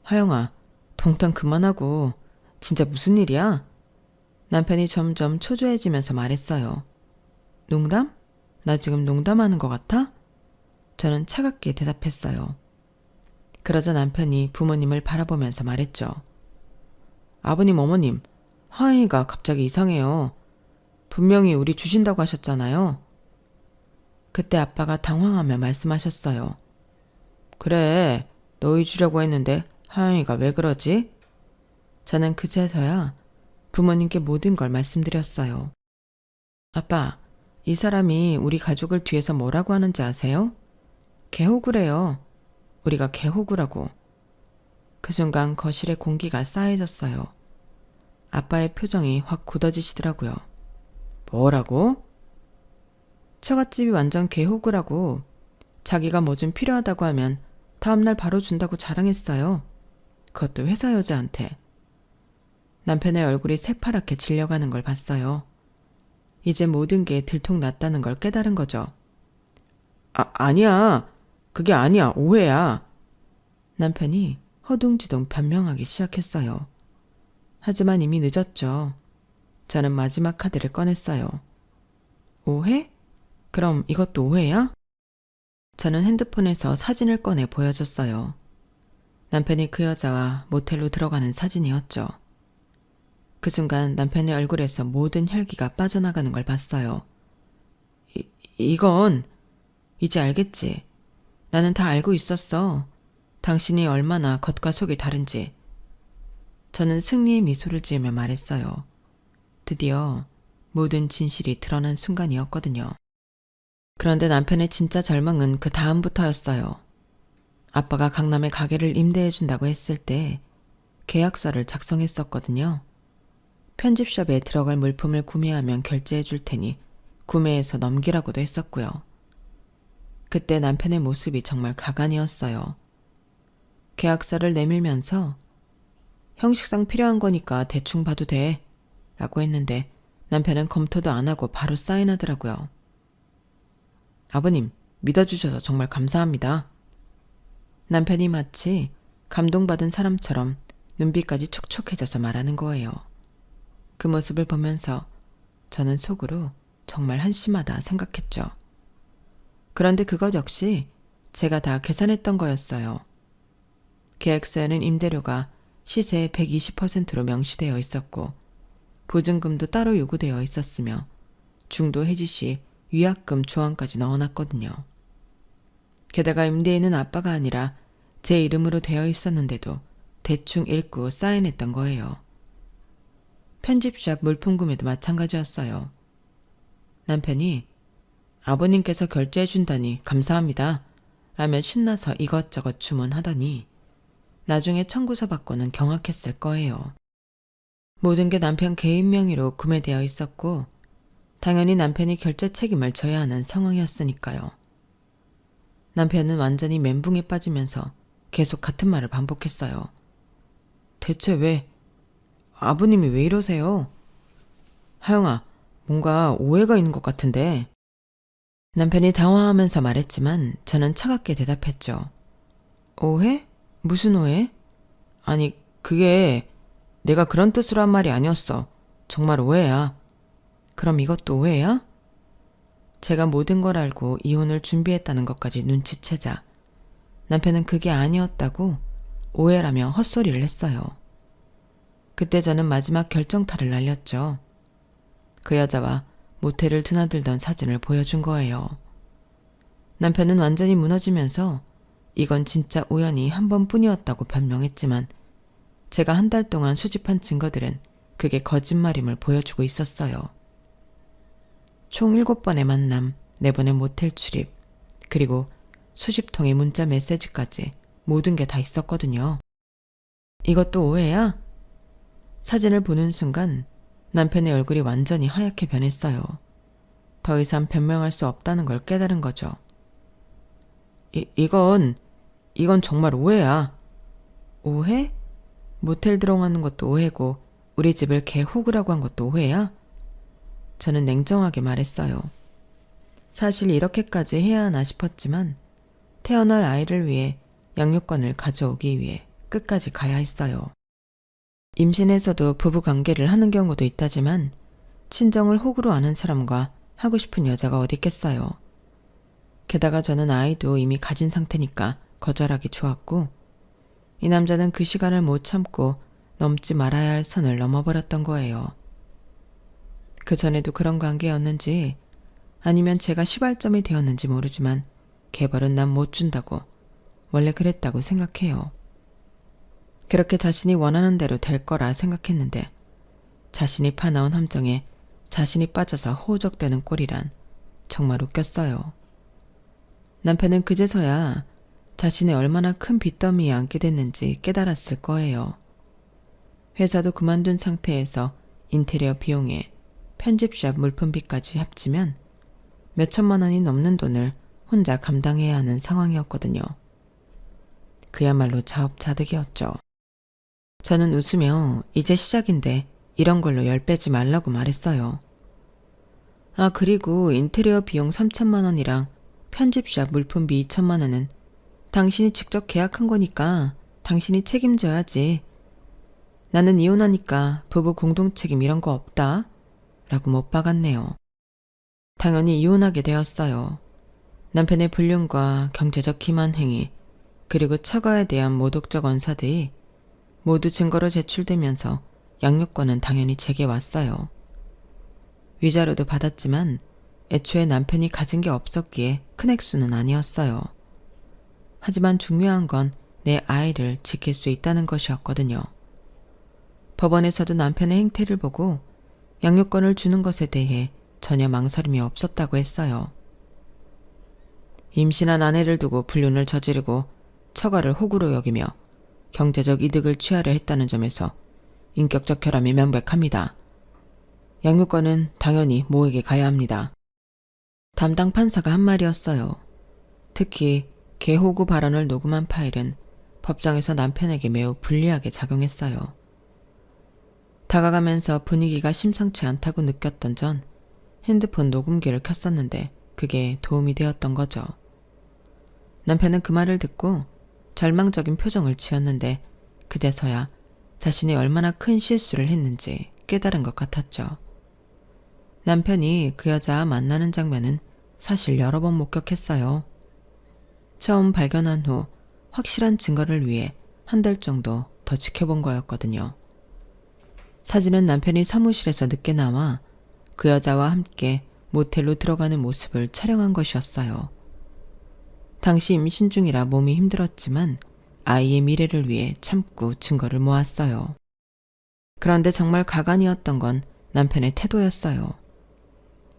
하영아, 동탄 그만하고 진짜 무슨 일이야? 남편이 점점 초조해지면서 말했어요. 농담? 나 지금 농담하는 것 같아? 저는 차갑게 대답했어요. 그러자 남편이 부모님을 바라보면서 말했죠. 아버님, 어머님, 하영이가 갑자기 이상해요. 분명히 우리 주신다고 하셨잖아요. 그때 아빠가 당황하며 말씀하셨어요. 그래, 너희 주려고 했는데 하영이가 왜 그러지? 저는 그제서야 부모님께 모든 걸 말씀드렸어요. 아빠, 이 사람이 우리 가족을 뒤에서 뭐라고 하는지 아세요? 개호구래요. 우리가 개호구라고. 그 순간 거실의 공기가 싸해졌어요. 아빠의 표정이 확 굳어지시더라고요. 뭐라고? 처갓집이 완전 개호구라고. 자기가 뭐 좀 필요하다고 하면 다음날 바로 준다고 자랑했어요. 그것도 회사 여자한테. 남편의 얼굴이 새파랗게 질려가는 걸 봤어요. 이제 모든 게 들통났다는 걸 깨달은 거죠. 아니야. 그게 아니야. 오해야. 남편이 허둥지둥 변명하기 시작했어요. 하지만 이미 늦었죠. 저는 마지막 카드를 꺼냈어요. 오해? 그럼 이것도 오해야? 저는 핸드폰에서 사진을 꺼내 보여줬어요. 남편이 그 여자와 모텔로 들어가는 사진이었죠. 그 순간 남편의 얼굴에서 모든 혈기가 빠져나가는 걸 봤어요. 이건 이제 알겠지. 나는 다 알고 있었어. 당신이 얼마나 겉과 속이 다른지. 저는 승리의 미소를 지으며 말했어요. 드디어 모든 진실이 드러난 순간이었거든요. 그런데 남편의 진짜 절망은 그 다음부터였어요. 아빠가 강남에 가게를 임대해준다고 했을 때 계약서를 작성했었거든요. 편집샵에 들어갈 물품을 구매하면 결제해 줄 테니 구매해서 넘기라고도 했었고요. 그때 남편의 모습이 정말 가관이었어요. 계약서를 내밀면서 형식상 필요한 거니까 대충 봐도 돼 라고 했는데 남편은 검토도 안 하고 바로 사인하더라고요. 아버님, 믿어주셔서 정말 감사합니다. 남편이 마치 감동받은 사람처럼 눈빛까지 촉촉해져서 말하는 거예요. 그 모습을 보면서 저는 속으로 정말 한심하다 생각했죠. 그런데 그것 역시 제가 다 계산했던 거였어요. 계약서에는 임대료가 시세의 120%로 명시되어 있었고 보증금도 따로 요구되어 있었으며 중도 해지 시 위약금 조항까지 넣어놨거든요. 게다가 임대인은 아빠가 아니라 제 이름으로 되어 있었는데도 대충 읽고 사인했던 거예요. 편집샵 물품 구매도 마찬가지였어요. 남편이 아버님께서 결제해준다니 감사합니다 라며 신나서 이것저것 주문하더니 나중에 청구서 받고는 경악했을 거예요. 모든 게 남편 개인 명의로 구매되어 있었고 당연히 남편이 결제 책임을 져야 하는 상황이었으니까요. 남편은 완전히 멘붕에 빠지면서 계속 같은 말을 반복했어요. 대체 왜? 아버님이 왜 이러세요? 하영아, 뭔가 오해가 있는 것 같은데. 남편이 당황하면서 말했지만 저는 차갑게 대답했죠. 오해? 무슨 오해? 아니, 그게 내가 그런 뜻으로 한 말이 아니었어. 정말 오해야. 그럼 이것도 오해야? 제가 모든 걸 알고 이혼을 준비했다는 것까지 눈치채자 남편은 그게 아니었다고 오해라며 헛소리를 했어요. 그때 저는 마지막 결정타를 날렸죠. 그 여자와 모텔을 드나들던 사진을 보여준 거예요. 남편은 완전히 무너지면서 이건 진짜 우연히 한 번뿐이었다고 변명했지만 제가 한 달 동안 수집한 증거들은 그게 거짓말임을 보여주고 있었어요. 총 7번의 만남, 4번의 모텔 출입, 그리고 수십 통의 문자 메시지까지 모든 게 다 있었거든요. 이것도 오해야? 사진을 보는 순간 남편의 얼굴이 완전히 하얗게 변했어요. 더 이상 변명할 수 없다는 걸 깨달은 거죠. 이건 정말 오해야. 오해? 모텔 들어가는 것도 오해고 우리 집을 개 호구라고 한 것도 오해야? 저는 냉정하게 말했어요. 사실 이렇게까지 해야 하나 싶었지만 태어날 아이를 위해 양육권을 가져오기 위해 끝까지 가야 했어요. 임신해서도 부부관계를 하는 경우도 있다지만 친정을 호구로 아는 사람과 하고 싶은 여자가 어디 있겠어요. 게다가 저는 아이도 이미 가진 상태니까 거절하기 좋았고 이 남자는 그 시간을 못 참고 넘지 말아야 할 선을 넘어버렸던 거예요. 그 전에도 그런 관계였는지 아니면 제가 시발점이 되었는지 모르지만 개벌은 난 못 준다고 원래 그랬다고 생각해요. 그렇게 자신이 원하는 대로 될 거라 생각했는데 자신이 파나온 함정에 자신이 빠져서 호적되는 꼴이란 정말 웃겼어요. 남편은 그제서야 자신이 얼마나 큰 빚더미에 앉게 됐는지 깨달았을 거예요. 회사도 그만둔 상태에서 인테리어 비용에 편집샵 물품비까지 합치면 몇천만 원이 넘는 돈을 혼자 감당해야 하는 상황이었거든요. 그야말로 자업자득이었죠. 저는 웃으며 이제 시작인데 이런 걸로 열 빼지 말라고 말했어요. 아, 그리고 인테리어 비용 3천만 원이랑 편집샵 물품비 2천만 원은 당신이 직접 계약한 거니까 당신이 책임져야지. 나는 이혼하니까 부부 공동책임 이런 거 없다 라고 못 박았네요. 당연히 이혼하게 되었어요. 남편의 불륜과 경제적 기만행위 그리고 처가에 대한 모독적 언사들이 모두 증거로 제출되면서 양육권은 당연히 제게 왔어요. 위자료도 받았지만 애초에 남편이 가진 게 없었기에 큰 액수는 아니었어요. 하지만 중요한 건 내 아이를 지킬 수 있다는 것이었거든요. 법원에서도 남편의 행태를 보고 양육권을 주는 것에 대해 전혀 망설임이 없었다고 했어요. 임신한 아내를 두고 불륜을 저지르고 처가를 호구로 여기며 경제적 이득을 취하려 했다는 점에서 인격적 결함이 명백합니다. 양육권은 당연히 모에게 가야 합니다. 담당 판사가 한 말이었어요. 특히 개호구 발언을 녹음한 파일은 법정에서 남편에게 매우 불리하게 작용했어요. 다가가면서 분위기가 심상치 않다고 느꼈던 전 핸드폰 녹음기를 켰었는데 그게 도움이 되었던 거죠. 남편은 그 말을 듣고 절망적인 표정을 지었는데 그제서야 자신이 얼마나 큰 실수를 했는지 깨달은 것 같았죠. 남편이 그 여자와 만나는 장면은 사실 여러 번 목격했어요. 처음 발견한 후 확실한 증거를 위해 한 달 정도 더 지켜본 거였거든요. 사진은 남편이 사무실에서 늦게 나와 그 여자와 함께 모텔로 들어가는 모습을 촬영한 것이었어요. 당시 임신 중이라 몸이 힘들었지만 아이의 미래를 위해 참고 증거를 모았어요. 그런데 정말 가관이었던 건 남편의 태도였어요.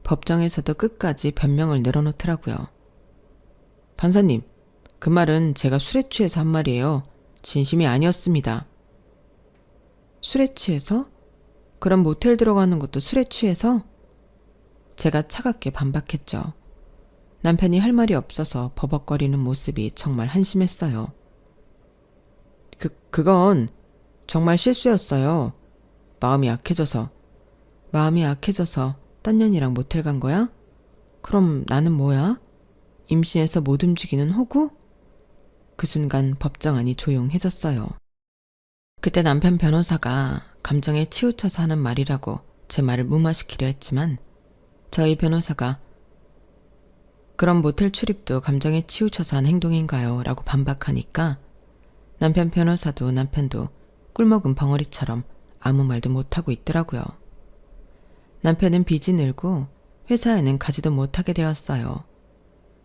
법정에서도 끝까지 변명을 늘어놓더라고요. 판사님, 그 말은 제가 술에 취해서 한 말이에요. 진심이 아니었습니다. 술에 취해서? 그럼 모텔 들어가는 것도 술에 취해서? 제가 차갑게 반박했죠. 남편이 할 말이 없어서 버벅거리는 모습이 정말 한심했어요. 그건 정말 실수였어요. 마음이 약해져서 딴 년이랑 모텔 간 거야? 그럼 나는 뭐야? 임신해서 못 움직이는 호구? 그 순간 법정 안이 조용해졌어요. 그때 남편 변호사가 감정에 치우쳐서 하는 말이라고 제 말을 무마시키려 했지만 저희 변호사가 그럼 모텔 출입도 감정에 치우쳐서 한 행동인가요? 라고 반박하니까 남편 변호사도 남편도 꿀먹은 벙어리처럼 아무 말도 못하고 있더라고요. 남편은 빚이 늘고 회사에는 가지도 못하게 되었어요.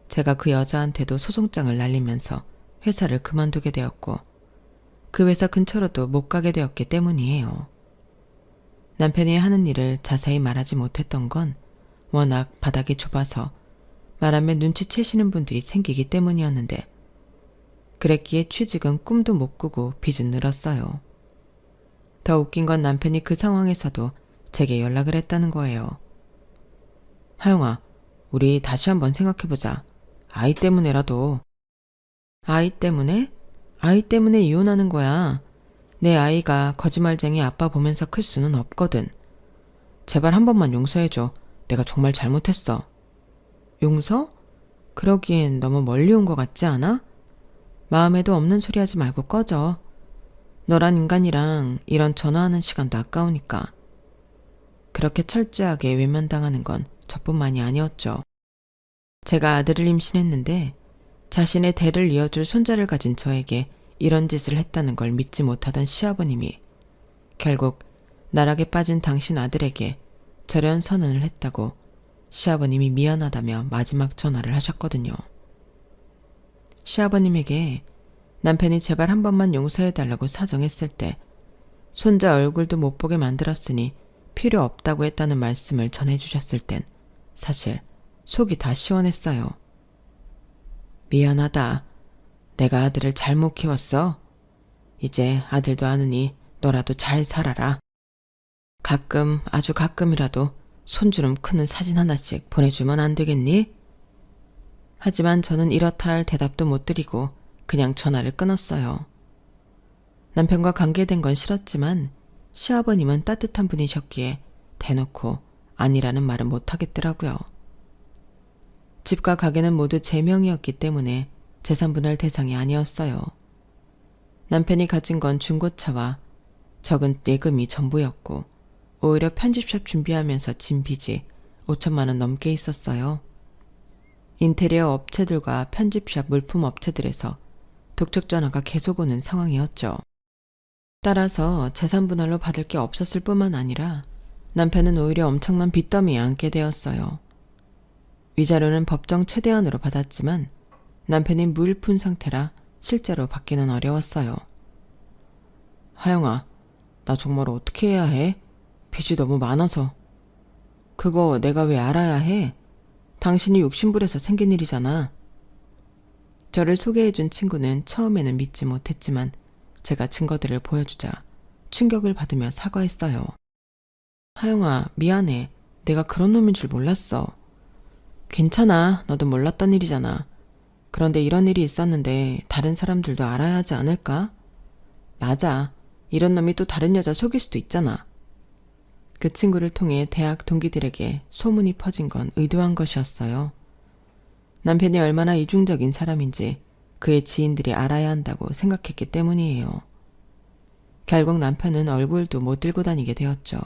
제가 그 여자한테도 소송장을 날리면서 회사를 그만두게 되었고 그 회사 근처로도 못 가게 되었기 때문이에요. 남편이 하는 일을 자세히 말하지 못했던 건 워낙 바닥이 좁아서 말하면 눈치채시는 분들이 생기기 때문이었는데 그랬기에 취직은 꿈도 못 꾸고 빚은 늘었어요. 더 웃긴 건 남편이 그 상황에서도 제게 연락을 했다는 거예요. 하영아, 우리 다시 한번 생각해보자. 아이 때문에라도. 아이 때문에? 아이 때문에 이혼하는 거야. 내 아이가 거짓말쟁이 아빠 보면서 클 수는 없거든. 제발 한 번만 용서해줘. 내가 정말 잘못했어. 용서? 그러기엔 너무 멀리 온 것 같지 않아? 마음에도 없는 소리 하지 말고 꺼져. 너란 인간이랑 이런 전화하는 시간도 아까우니까. 그렇게 철저하게 외면당하는 건 저뿐만이 아니었죠. 제가 아들을 임신했는데 자신의 대를 이어줄 손자를 가진 저에게 이런 짓을 했다는 걸 믿지 못하던 시아버님이 결국 나락에 빠진 당신 아들에게 절연 선언을 했다고 시아버님이 미안하다며 마지막 전화를 하셨거든요. 시아버님에게 남편이 제발 한 번만 용서해달라고 사정했을 때 손자 얼굴도 못 보게 만들었으니 필요 없다고 했다는 말씀을 전해주셨을 땐 사실 속이 다 시원했어요. 미안하다. 내가 아들을 잘못 키웠어. 이제 아들도 아느니 너라도 잘 살아라. 가끔 아주 가끔이라도 손주름 크는 사진 하나씩 보내주면 안 되겠니? 하지만 저는 이렇다 할 대답도 못 드리고 그냥 전화를 끊었어요. 남편과 관계된 건 싫었지만 시아버님은 따뜻한 분이셨기에 대놓고 아니라는 말은 못하겠더라고요. 집과 가게는 모두 제 명의였기 때문에 재산분할 대상이 아니었어요. 남편이 가진 건 중고차와 적은 예금이 전부였고 오히려 편집샵 준비하면서 진 빚이 5천만 원 넘게 있었어요. 인테리어 업체들과 편집샵 물품 업체들에서 독촉 전화가 계속 오는 상황이었죠. 따라서 재산분할로 받을 게 없었을 뿐만 아니라 남편은 오히려 엄청난 빚더미에 앉게 되었어요. 위자료는 법정 최대한으로 받았지만 남편이 무일푼 상태라 실제로 받기는 어려웠어요. 하영아, 나 정말 어떻게 해야 해? 빚이 너무 많아서. 그거 내가 왜 알아야 해? 당신이 욕심부려서 생긴 일이잖아. 저를 소개해준 친구는 처음에는 믿지 못했지만 제가 증거들을 보여주자 충격을 받으며 사과했어요. 하영아, 미안해. 내가 그런 놈인 줄 몰랐어. 괜찮아. 너도 몰랐던 일이잖아. 그런데 이런 일이 있었는데 다른 사람들도 알아야 하지 않을까? 맞아. 이런 놈이 또 다른 여자 속일 수도 있잖아. 그 친구를 통해 대학 동기들에게 소문이 퍼진 건 의도한 것이었어요. 남편이 얼마나 이중적인 사람인지 그의 지인들이 알아야 한다고 생각했기 때문이에요. 결국 남편은 얼굴도 못 들고 다니게 되었죠.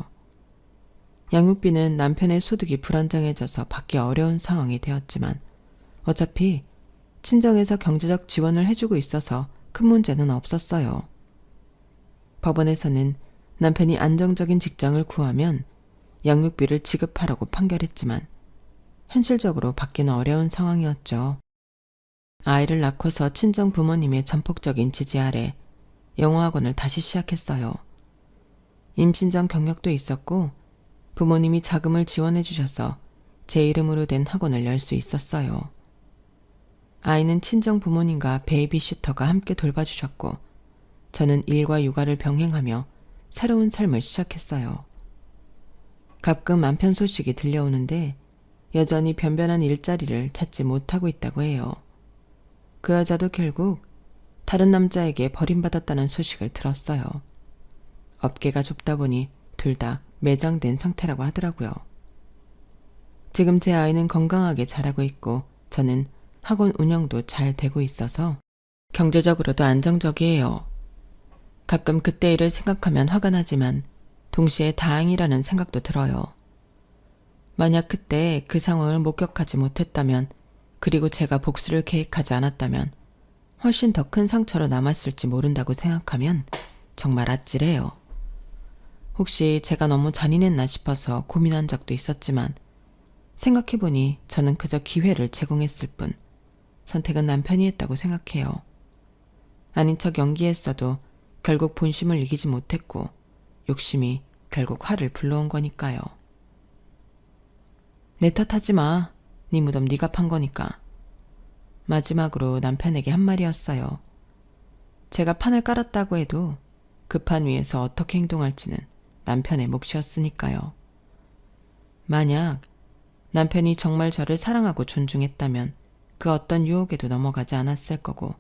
양육비는 남편의 소득이 불안정해져서 받기 어려운 상황이 되었지만 어차피 친정에서 경제적 지원을 해주고 있어서 큰 문제는 없었어요. 법원에서는 남편이 안정적인 직장을 구하면 양육비를 지급하라고 판결했지만 현실적으로 받기는 어려운 상황이었죠. 아이를 낳고서 친정 부모님의 전폭적인 지지 아래 영어학원을 다시 시작했어요. 임신 전 경력도 있었고 부모님이 자금을 지원해 주셔서 제 이름으로 된 학원을 열 수 있었어요. 아이는 친정 부모님과 베이비시터가 함께 돌봐주셨고 저는 일과 육아를 병행하며 새로운 삶을 시작했어요. 가끔 남편 소식이 들려오는데 여전히 변변한 일자리를 찾지 못하고 있다고 해요. 그 여자도 결국 다른 남자에게 버림받았다는 소식을 들었어요. 업계가 좁다 보니 둘 다 매장된 상태라고 하더라고요. 지금 제 아이는 건강하게 자라고 있고 저는 학원 운영도 잘 되고 있어서 경제적으로도 안정적이에요. 가끔 그때 일을 생각하면 화가 나지만 동시에 다행이라는 생각도 들어요. 만약 그때 그 상황을 목격하지 못했다면 그리고 제가 복수를 계획하지 않았다면 훨씬 더 큰 상처로 남았을지 모른다고 생각하면 정말 아찔해요. 혹시 제가 너무 잔인했나 싶어서 고민한 적도 있었지만 생각해보니 저는 그저 기회를 제공했을 뿐 선택은 남편이 했다고 생각해요. 아닌 척 연기했어도 결국 본심을 이기지 못했고 욕심이 결국 화를 불러온 거니까요. 내 탓하지 마. 네 무덤 네가 판 거니까. 마지막으로 남편에게 한 말이었어요. 제가 판을 깔았다고 해도 그 판 위에서 어떻게 행동할지는 남편의 몫이었으니까요. 만약 남편이 정말 저를 사랑하고 존중했다면 그 어떤 유혹에도 넘어가지 않았을 거고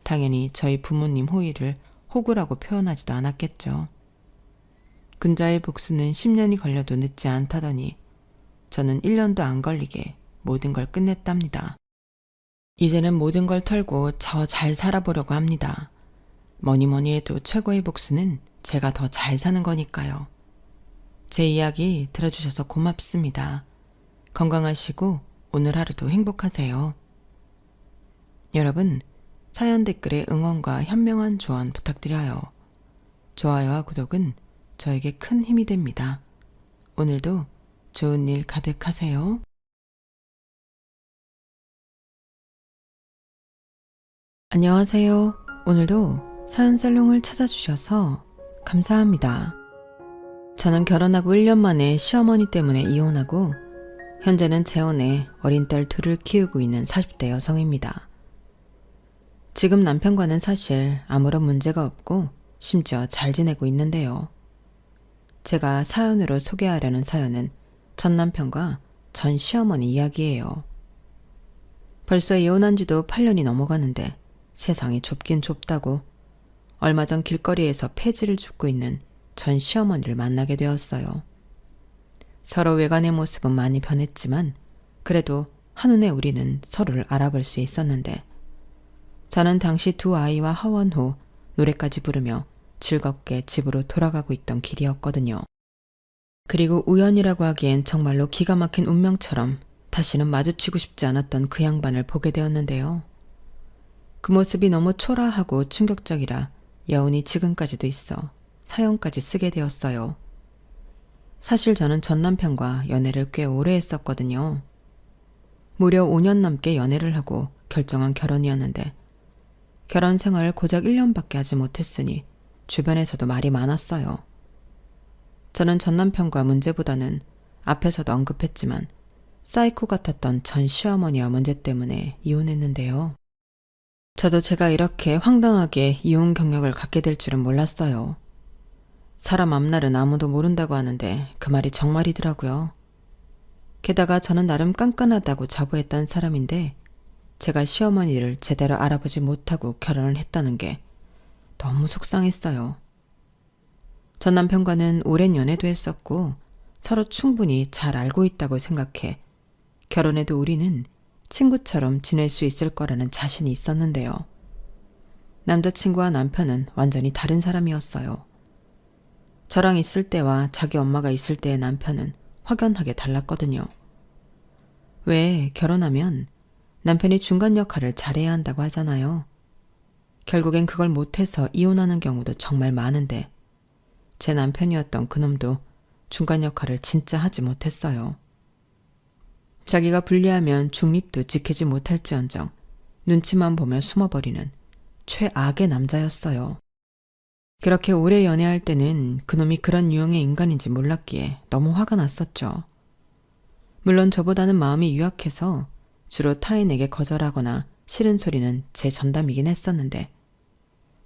당연히 저희 부모님 호의를 호구라고 표현하지도 않았겠죠. 근자의 복수는 10년이 걸려도 늦지 않다더니 저는 1년도 안 걸리게 모든 걸 끝냈답니다. 이제는 모든 걸 털고 저 잘 살아보려고 합니다. 뭐니 해도 최고의 복수는 제가 더 잘 사는 거니까요. 제 이야기 들어주셔서 고맙습니다. 건강하시고 오늘 하루도 행복하세요. 여러분, 사연 댓글에 응원과 현명한 조언 부탁드려요. 좋아요와 구독은 저에게 큰 힘이 됩니다. 오늘도 좋은 일 가득하세요. 안녕하세요. 오늘도 사연 살롱을 찾아주셔서 감사합니다. 저는 결혼하고 1년 만에 시어머니 때문에 이혼하고 현재는 재혼해 어린 딸 둘을 키우고 있는 40대 여성입니다. 지금 남편과는 사실 아무런 문제가 없고 심지어 잘 지내고 있는데요. 제가 사연으로 소개하려는 사연은 전 남편과 전 시어머니 이야기예요. 벌써 이혼한 지도 8년이 넘어가는데 세상이 좁긴 좁다고 얼마 전 길거리에서 폐지를 줍고 있는 전 시어머니를 만나게 되었어요. 서로 외관의 모습은 많이 변했지만 그래도 한눈에 우리는 서로를 알아볼 수 있었는데 저는 당시 두 아이와 하원 후 노래까지 부르며 즐겁게 집으로 돌아가고 있던 길이었거든요. 그리고 우연이라고 하기엔 정말로 기가 막힌 운명처럼 다시는 마주치고 싶지 않았던 그 양반을 보게 되었는데요. 그 모습이 너무 초라하고 충격적이라 여운이 지금까지도 있어 사연까지 쓰게 되었어요. 사실 저는 전 남편과 연애를 꽤 오래 했었거든요. 무려 5년 넘게 연애를 하고 결정한 결혼이었는데 결혼 생활 고작 1년밖에 하지 못했으니 주변에서도 말이 많았어요. 저는 전 남편과 문제보다는 앞에서도 언급했지만 사이코 같았던 전 시어머니와 문제 때문에 이혼했는데요. 저도 제가 이렇게 황당하게 이혼 경력을 갖게 될 줄은 몰랐어요. 사람 앞날은 아무도 모른다고 하는데 그 말이 정말이더라고요. 게다가 저는 나름 깐깐하다고 자부했던 사람인데 제가 시어머니를 제대로 알아보지 못하고 결혼을 했다는 게 너무 속상했어요. 전 남편과는 오랜 연애도 했었고 서로 충분히 잘 알고 있다고 생각해 결혼해도 우리는 친구처럼 지낼 수 있을 거라는 자신이 있었는데요. 남자친구와 남편은 완전히 다른 사람이었어요. 저랑 있을 때와 자기 엄마가 있을 때의 남편은 확연하게 달랐거든요. 왜 결혼하면 남편이 중간 역할을 잘해야 한다고 하잖아요. 결국엔 그걸 못해서 이혼하는 경우도 정말 많은데 제 남편이었던 그놈도 중간 역할을 진짜 하지 못했어요. 자기가 불리하면 중립도 지키지 못할지언정 눈치만 보며 숨어버리는 최악의 남자였어요. 그렇게 오래 연애할 때는 그놈이 그런 유형의 인간인지 몰랐기에 너무 화가 났었죠. 물론 저보다는 마음이 유약해서 주로 타인에게 거절하거나 싫은 소리는 제 전담이긴 했었는데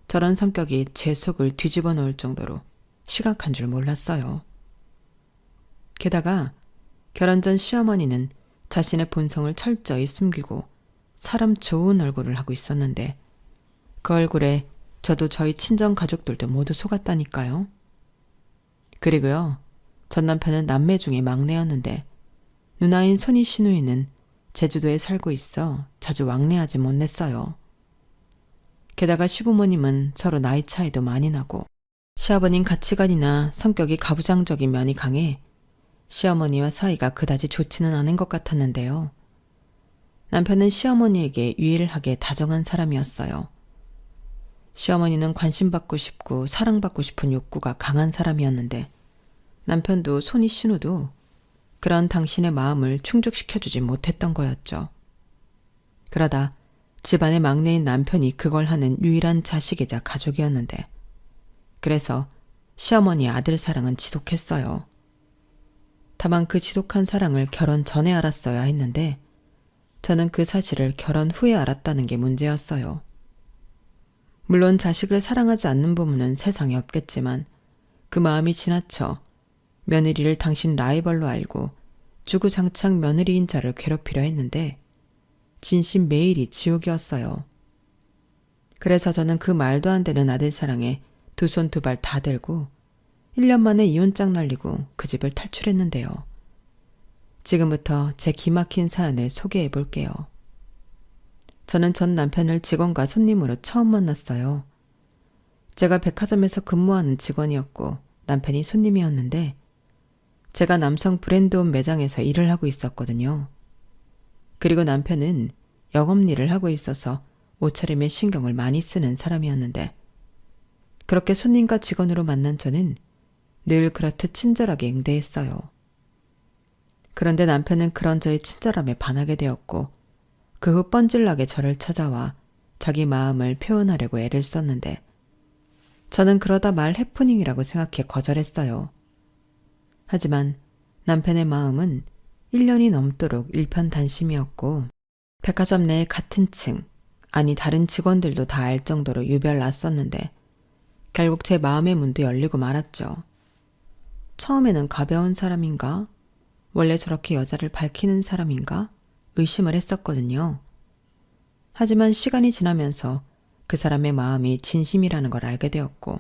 저런 성격이 제 속을 뒤집어 놓을 정도로 심각한 줄 몰랐어요. 게다가 결혼 전 시어머니는 자신의 본성을 철저히 숨기고 사람 좋은 얼굴을 하고 있었는데 그 얼굴에 저도 저희 친정 가족들도 모두 속았다니까요. 그리고요, 전 남편은 남매 중에 막내였는데 누나인 손이 시누이는 제주도에 살고 있어 자주 왕래하지 못했어요. 게다가 시부모님은 서로 나이 차이도 많이 나고 시아버님 가치관이나 성격이 가부장적인 면이 강해 시어머니와 사이가 그다지 좋지는 않은 것 같았는데요. 남편은 시어머니에게 유일하게 다정한 사람이었어요. 시어머니는 관심받고 싶고 사랑받고 싶은 욕구가 강한 사람이었는데 남편도 손이 신우도 그런 당신의 마음을 충족시켜주지 못했던 거였죠. 그러다 집안의 막내인 남편이 그걸 하는 유일한 자식이자 가족이었는데 그래서 시어머니의 아들 사랑은 지독했어요. 다만 그 지독한 사랑을 결혼 전에 알았어야 했는데 저는 그 사실을 결혼 후에 알았다는 게 문제였어요. 물론 자식을 사랑하지 않는 부모는 세상에 없겠지만 그 마음이 지나쳐 며느리를 당신 라이벌로 알고 주구장창 며느리인 저를 괴롭히려 했는데 진심 매일이 지옥이었어요. 그래서 저는 그 말도 안 되는 아들 사랑에 두 손 두 발 다 들고 1년 만에 이혼장 날리고 그 집을 탈출했는데요. 지금부터 제 기막힌 사연을 소개해 볼게요. 저는 전 남편을 직원과 손님으로 처음 만났어요. 제가 백화점에서 근무하는 직원이었고 남편이 손님이었는데 제가 남성 브랜드 옷 매장에서 일을 하고 있었거든요. 그리고 남편은 영업일을 하고 있어서 옷차림에 신경을 많이 쓰는 사람이었는데 그렇게 손님과 직원으로 만난 저는 늘 그렇듯 친절하게 응대했어요. 그런데 남편은 그런 저의 친절함에 반하게 되었고 그 후 뻔질나게 저를 찾아와 자기 마음을 표현하려고 애를 썼는데 저는 그러다 말 해프닝이라고 생각해 거절했어요. 하지만 남편의 마음은 1년이 넘도록 일편단심이었고 백화점 내 같은 층, 아니 다른 직원들도 다 알 정도로 유별났었는데 결국 제 마음의 문도 열리고 말았죠. 처음에는 가벼운 사람인가? 원래 저렇게 여자를 밝히는 사람인가? 의심을 했었거든요. 하지만 시간이 지나면서 그 사람의 마음이 진심이라는 걸 알게 되었고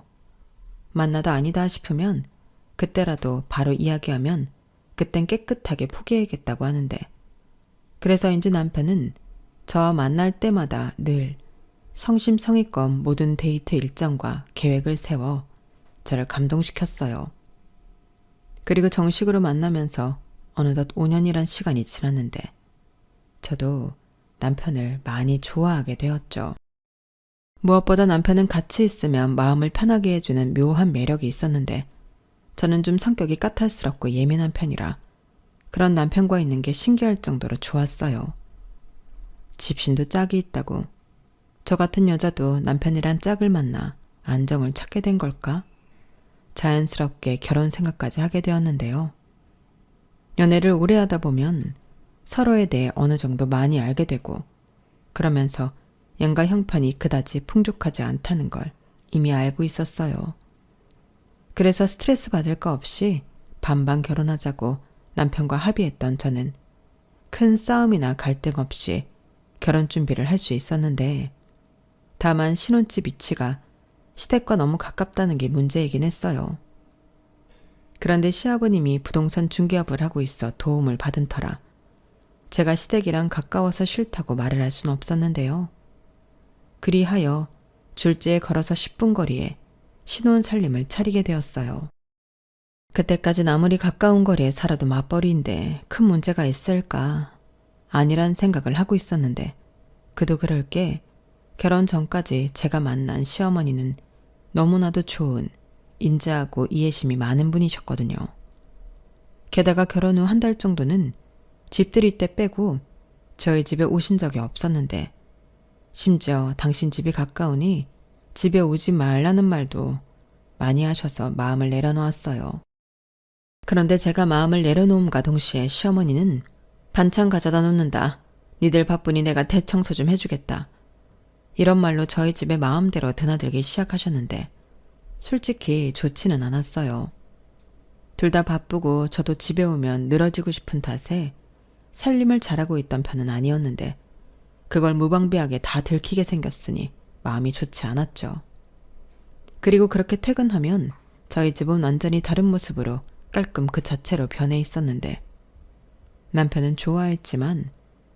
만나다 아니다 싶으면 그때라도 바로 이야기하면 그땐 깨끗하게 포기해야겠다고 하는데 그래서인지 남편은 저와 만날 때마다 늘 성심성의껏 모든 데이트 일정과 계획을 세워 저를 감동시켰어요. 그리고 정식으로 만나면서 어느덧 5년이란 시간이 지났는데 저도 남편을 많이 좋아하게 되었죠. 무엇보다 남편은 같이 있으면 마음을 편하게 해주는 묘한 매력이 있었는데 저는 좀 성격이 까탈스럽고 예민한 편이라 그런 남편과 있는 게 신기할 정도로 좋았어요. 집신도 짝이 있다고. 저 같은 여자도 남편이란 짝을 만나 안정을 찾게 된 걸까? 자연스럽게 결혼 생각까지 하게 되었는데요. 연애를 오래 하다 보면 서로에 대해 어느 정도 많이 알게 되고, 그러면서 양가 형편이 그다지 풍족하지 않다는 걸 이미 알고 있었어요. 그래서 스트레스 받을 거 없이 반반 결혼하자고 남편과 합의했던 저는 큰 싸움이나 갈등 없이 결혼 준비를 할 수 있었는데, 다만 신혼집 위치가 시댁과 너무 가깝다는 게 문제이긴 했어요. 그런데 시아버님이 부동산 중개업을 하고 있어 도움을 받은 터라 제가 시댁이랑 가까워서 싫다고 말을 할 수는 없었는데요. 그리하여 줄지에 걸어서 10분 거리에 신혼 살림을 차리게 되었어요. 그때까진 아무리 가까운 거리에 살아도 맞벌이인데 큰 문제가 있을까 아니란 생각을 하고 있었는데, 그도 그럴 게 결혼 전까지 제가 만난 시어머니는 너무나도 좋은, 인자하고 이해심이 많은 분이셨거든요. 게다가 결혼 후 한 달 정도는 집들이 때 빼고 저희 집에 오신 적이 없었는데, 심지어 당신 집이 가까우니 집에 오지 말라는 말도 많이 하셔서 마음을 내려놓았어요. 그런데 제가 마음을 내려놓음과 동시에 시어머니는 반찬 가져다 놓는다. 니들 바쁘니 내가 대청소 좀 해주겠다. 이런 말로 저희 집에 마음대로 드나들기 시작하셨는데 솔직히 좋지는 않았어요. 둘 다 바쁘고 저도 집에 오면 늘어지고 싶은 탓에 살림을 잘하고 있던 편은 아니었는데 그걸 무방비하게 다 들키게 생겼으니 마음이 좋지 않았죠. 그리고 그렇게 퇴근하면 저희 집은 완전히 다른 모습으로 깔끔 그 자체로 변해 있었는데, 남편은 좋아했지만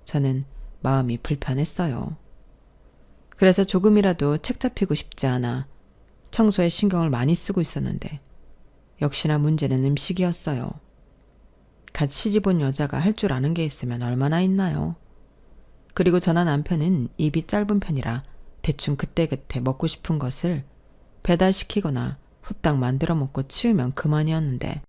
저는 마음이 불편했어요. 그래서 조금이라도 책 잡히고 싶지 않아 청소에 신경을 많이 쓰고 있었는데, 역시나 문제는 음식이었어요. 갓 시집 온 여자가 할 줄 아는 게 있으면 얼마나 있나요? 그리고 저나 남편은 입이 짧은 편이라 대충 그때그때 먹고 싶은 것을 배달시키거나 후딱 만들어 먹고 치우면 그만이었는데,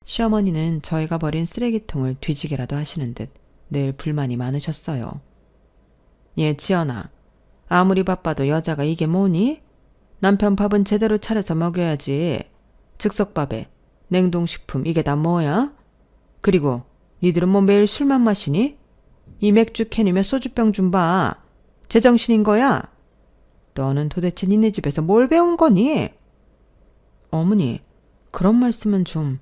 시어머니는 저희가 버린 쓰레기통을 뒤지게라도 하시는 듯 늘 불만이 많으셨어요. 예, 지연아. 아무리 바빠도 여자가 이게 뭐니? 남편 밥은 제대로 차려서 먹여야지. 즉석밥에 냉동식품 이게 다 뭐야? 그리고 니들은 뭐 매일 술만 마시니? 이 맥주 캔이며 소주병 좀 봐. 제정신인 거야? 너는 도대체 니네 집에서 뭘 배운 거니? 어머니, 그런 말씀은 좀...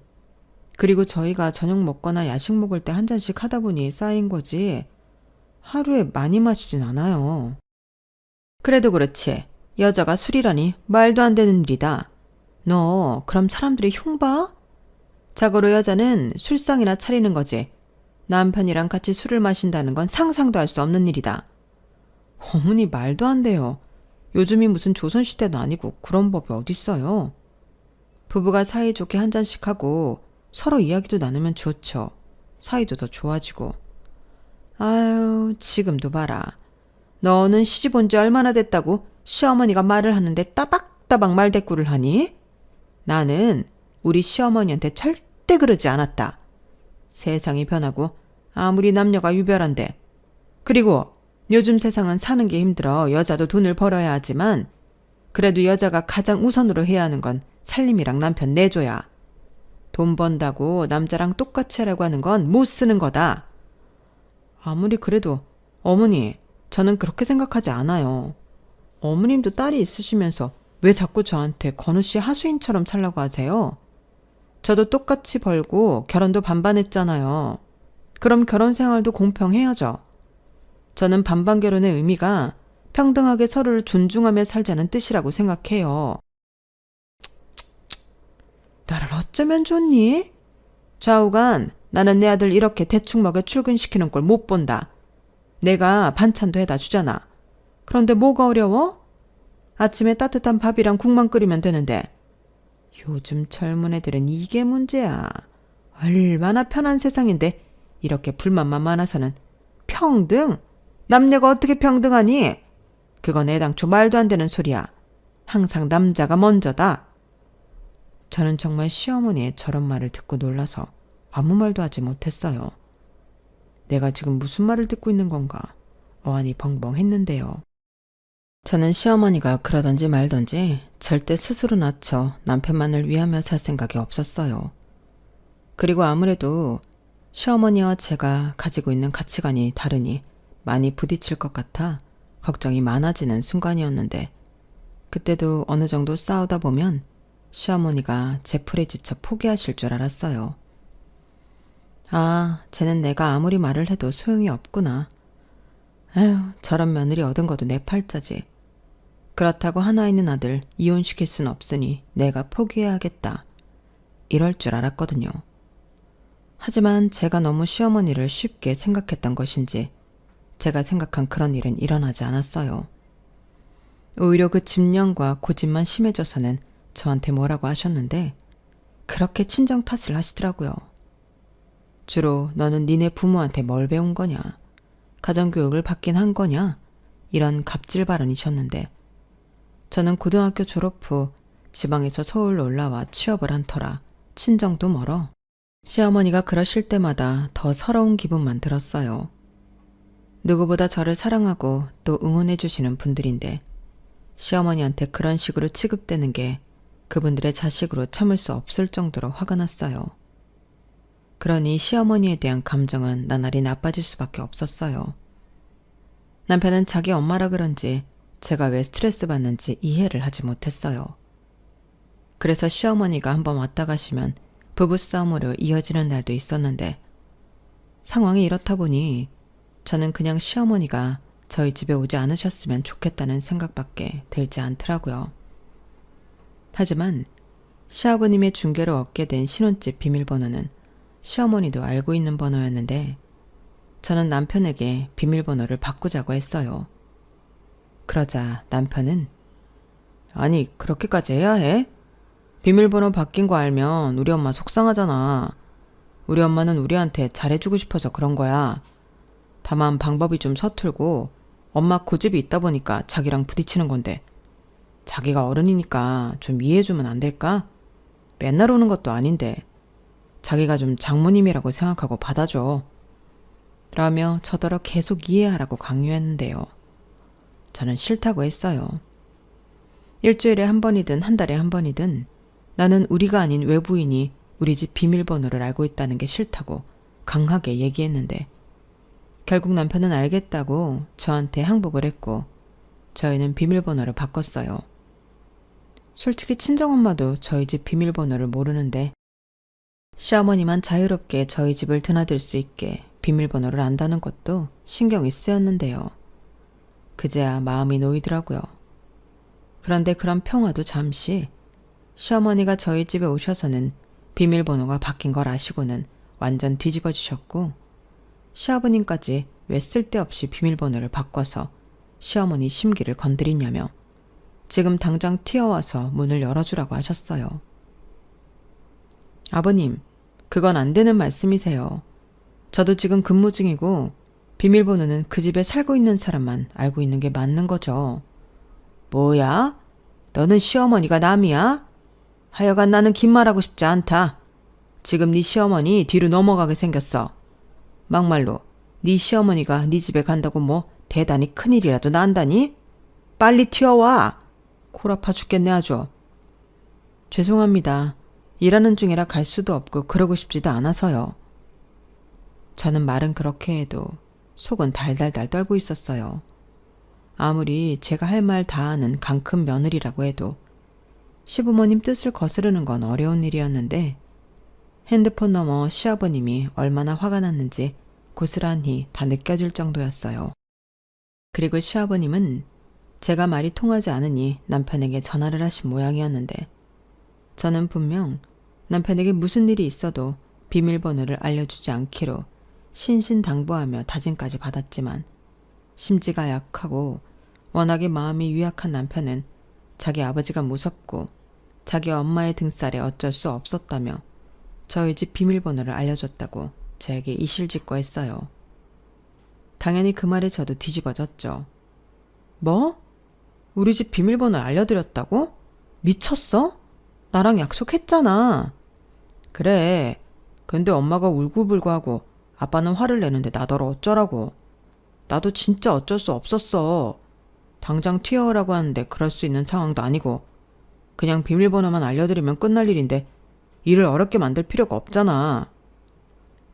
그리고 저희가 저녁 먹거나 야식 먹을 때 한 잔씩 하다 보니 쌓인 거지 하루에 많이 마시진 않아요. 그래도 그렇지. 여자가 술이라니 말도 안 되는 일이다. 너 그럼 사람들이 흉 봐? 자고로 여자는 술상이나 차리는 거지. 남편이랑 같이 술을 마신다는 건 상상도 할 수 없는 일이다. 어머니 말도 안 돼요. 요즘이 무슨 조선시대도 아니고 그런 법이 어딨어요. 부부가 사이좋게 한 잔씩 하고 서로 이야기도 나누면 좋죠. 사이도 더 좋아지고. 아유, 지금도 봐라. 너는 시집 온 지 얼마나 됐다고 시어머니가 말을 하는데 따박따박 말대꾸를 하니? 나는 우리 시어머니한테 절대 그러지 않았다. 세상이 변하고 아무리 남녀가 유별한데. 그리고 요즘 세상은 사는 게 힘들어 여자도 돈을 벌어야 하지만 그래도 여자가 가장 우선으로 해야 하는 건 살림이랑 남편 내줘야. 돈 번다고 남자랑 똑같이 하라고 하는 건 못 쓰는 거다. 아무리 그래도 어머니, 저는 그렇게 생각하지 않아요. 어머님도 딸이 있으시면서 왜 자꾸 저한테 건우 씨 하수인처럼 살라고 하세요? 저도 똑같이 벌고 결혼도 반반 했잖아요. 그럼 결혼 생활도 공평해야죠. 저는 반반 결혼의 의미가 평등하게 서로를 존중하며 살자는 뜻이라고 생각해요. 나를 어쩌면 좋니? 좌우간 나는 내 아들 이렇게 대충 먹여 출근시키는 걸 못 본다. 내가 반찬도 해다 주잖아. 그런데 뭐가 어려워? 아침에 따뜻한 밥이랑 국만 끓이면 되는데. 요즘 젊은 애들은 이게 문제야. 얼마나 편한 세상인데 이렇게 불만만 많아서는. 평등? 남녀가 어떻게 평등하니? 그건 애당초 말도 안 되는 소리야. 항상 남자가 먼저다. 저는 정말 시어머니의 저런 말을 듣고 놀라서 아무 말도 하지 못했어요. 내가 지금 무슨 말을 듣고 있는 건가? 어안이 벙벙했는데요. 저는 시어머니가 그러던지 말던지 절대 스스로 낮춰 남편만을 위하며 살 생각이 없었어요. 그리고 아무래도 시어머니와 제가 가지고 있는 가치관이 다르니 많이 부딪힐 것 같아 걱정이 많아지는 순간이었는데, 그때도 어느 정도 싸우다 보면 시어머니가 제 풀에 지쳐 포기하실 줄 알았어요. 아, 쟤는 내가 아무리 말을 해도 소용이 없구나. 에휴, 저런 며느리 얻은 것도 내 팔자지. 그렇다고 하나 있는 아들 이혼시킬 순 없으니 내가 포기해야겠다. 이럴 줄 알았거든요. 하지만 제가 너무 시어머니를 쉽게 생각했던 것인지 제가 생각한 그런 일은 일어나지 않았어요. 오히려 그 집념과 고집만 심해져서는 저한테 뭐라고 하셨는데 그렇게 친정 탓을 하시더라고요. 주로 너는 니네 부모한테 뭘 배운 거냐? 가정교육을 받긴 한 거냐? 이런 갑질 발언이셨는데, 저는 고등학교 졸업 후 지방에서 서울로 올라와 취업을 한 터라 친정도 멀어 시어머니가 그러실 때마다 더 서러운 기분만 들었어요. 누구보다 저를 사랑하고 또 응원해 주시는 분들인데 시어머니한테 그런 식으로 취급되는 게 그분들의 자식으로 참을 수 없을 정도로 화가 났어요. 그러니 시어머니에 대한 감정은 나날이 나빠질 수밖에 없었어요. 남편은 자기 엄마라 그런지 제가 왜 스트레스 받는지 이해를 하지 못했어요. 그래서 시어머니가 한번 왔다 가시면 부부싸움으로 이어지는 날도 있었는데, 상황이 이렇다 보니 저는 그냥 시어머니가 저희 집에 오지 않으셨으면 좋겠다는 생각밖에 들지 않더라고요. 하지만 시아버님의 중개로 얻게 된 신혼집 비밀번호는 시어머니도 알고 있는 번호였는데, 저는 남편에게 비밀번호를 바꾸자고 했어요. 그러자 남편은 아니, 그렇게까지 해야 해? 비밀번호 바뀐 거 알면 우리 엄마 속상하잖아. 우리 엄마는 우리한테 잘해주고 싶어서 그런 거야. 다만 방법이 좀 서툴고 엄마 고집이 있다 보니까 자기랑 부딪히는 건데, 자기가 어른이니까 좀 이해해주면 안 될까? 맨날 오는 것도 아닌데 자기가 좀 장모님이라고 생각하고 받아줘. 라며 저더러 계속 이해하라고 강요했는데요. 저는 싫다고 했어요. 일주일에 한 번이든 한 달에 한 번이든 나는 우리가 아닌 외부인이 우리 집 비밀번호를 알고 있다는 게 싫다고 강하게 얘기했는데, 결국 남편은 알겠다고 저한테 항복을 했고 저희는 비밀번호를 바꿨어요. 솔직히 친정엄마도 저희 집 비밀번호를 모르는데 시어머니만 자유롭게 저희 집을 드나들 수 있게 비밀번호를 안다는 것도 신경이 쓰였는데요. 그제야 마음이 놓이더라고요. 그런데 그런 평화도 잠시, 시어머니가 저희 집에 오셔서는 비밀번호가 바뀐 걸 아시고는 완전 뒤집어지셨고, 시아버님까지 왜 쓸데없이 비밀번호를 바꿔서 시어머니 심기를 건드리냐며 지금 당장 튀어와서 문을 열어주라고 하셨어요. 아버님, 그건 안 되는 말씀이세요. 저도 지금 근무 중이고 비밀번호는 그 집에 살고 있는 사람만 알고 있는 게 맞는 거죠. 뭐야? 너는 시어머니가 남이야? 하여간 나는 긴 말하고 싶지 않다. 지금 네 시어머니 뒤로 넘어가게 생겼어. 막말로 네 시어머니가 네 집에 간다고 뭐 대단히 큰일이라도 난다니? 빨리 튀어와. 콜 아파 죽겠네 아주. 죄송합니다. 일하는 중이라 갈 수도 없고 그러고 싶지도 않아서요. 저는 말은 그렇게 해도 속은 달달달 떨고 있었어요. 아무리 제가 할 말 다 하는 강큰 며느리라고 해도 시부모님 뜻을 거스르는 건 어려운 일이었는데, 핸드폰 너머 시아버님이 얼마나 화가 났는지 고스란히 다 느껴질 정도였어요. 그리고 시아버님은 제가 말이 통하지 않으니 남편에게 전화를 하신 모양이었는데, 저는 분명 남편에게 무슨 일이 있어도 비밀번호를 알려주지 않기로 신신당부하며 다짐까지 받았지만, 심지가 약하고 워낙에 마음이 유약한 남편은 자기 아버지가 무섭고 자기 엄마의 등살에 어쩔 수 없었다며 저희 집 비밀번호를 알려줬다고 저에게 이실직고 했어요. 당연히 그 말에 저도 뒤집어졌죠. 뭐? 우리 집 비밀번호 알려드렸다고? 미쳤어? 나랑 약속했잖아. 그래. 근데 엄마가 울고불고하고 아빠는 화를 내는데 나더러 어쩌라고. 나도 진짜 어쩔 수 없었어. 당장 튀어오라고 하는데 그럴 수 있는 상황도 아니고 그냥 비밀번호만 알려드리면 끝날 일인데 일을 어렵게 만들 필요가 없잖아.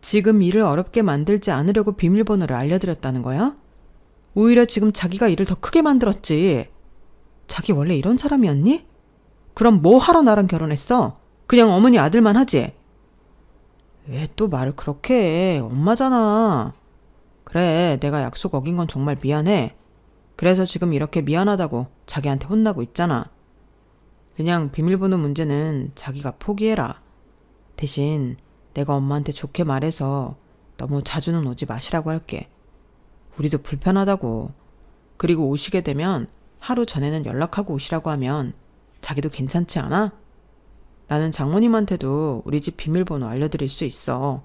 지금 일을 어렵게 만들지 않으려고 비밀번호를 알려드렸다는 거야? 오히려 지금 자기가 일을 더 크게 만들었지. 자기 원래 이런 사람이었니? 그럼 뭐 하러 나랑 결혼했어? 그냥 어머니 아들만 하지? 왜 또 말을 그렇게 해? 엄마잖아. 그래, 내가 약속 어긴 건 정말 미안해. 그래서 지금 이렇게 미안하다고 자기한테 혼나고 있잖아. 그냥 비밀번호 문제는 자기가 포기해라. 대신 내가 엄마한테 좋게 말해서 너무 자주는 오지 마시라고 할게. 우리도 불편하다고. 그리고 오시게 되면 하루 전에는 연락하고 오시라고 하면 자기도 괜찮지 않아? 나는 장모님한테도 우리 집 비밀번호 알려드릴 수 있어.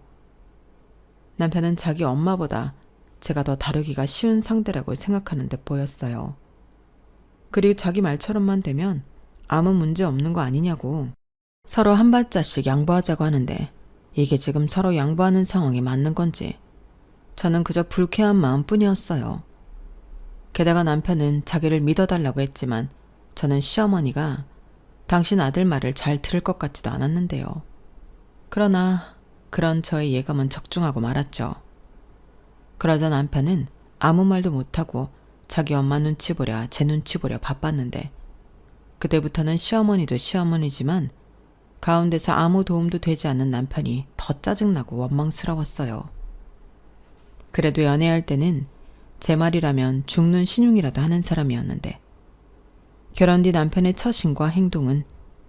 남편은 자기 엄마보다 제가 더 다루기가 쉬운 상대라고 생각하는 데 보였어요. 그리고 자기 말처럼만 되면 아무 문제 없는 거 아니냐고. 서로 한 발자씩 양보하자고 하는데 이게 지금 서로 양보하는 상황이 맞는 건지 저는 그저 불쾌한 마음뿐이었어요. 게다가 남편은 자기를 믿어달라고 했지만 저는 시어머니가 당신 아들 말을 잘 들을 것 같지도 않았는데요. 그러나 그런 저의 예감은 적중하고 말았죠. 그러자 남편은 아무 말도 못하고 자기 엄마 눈치 보랴 제 눈치 보랴 바빴는데 그때부터는 시어머니도 시어머니지만 가운데서 아무 도움도 되지 않는 남편이 더 짜증나고 원망스러웠어요. 그래도 연애할 때는 제 말이라면 죽는 신용이라도 하는 사람이었는데 결혼 뒤 남편의 처신과 행동은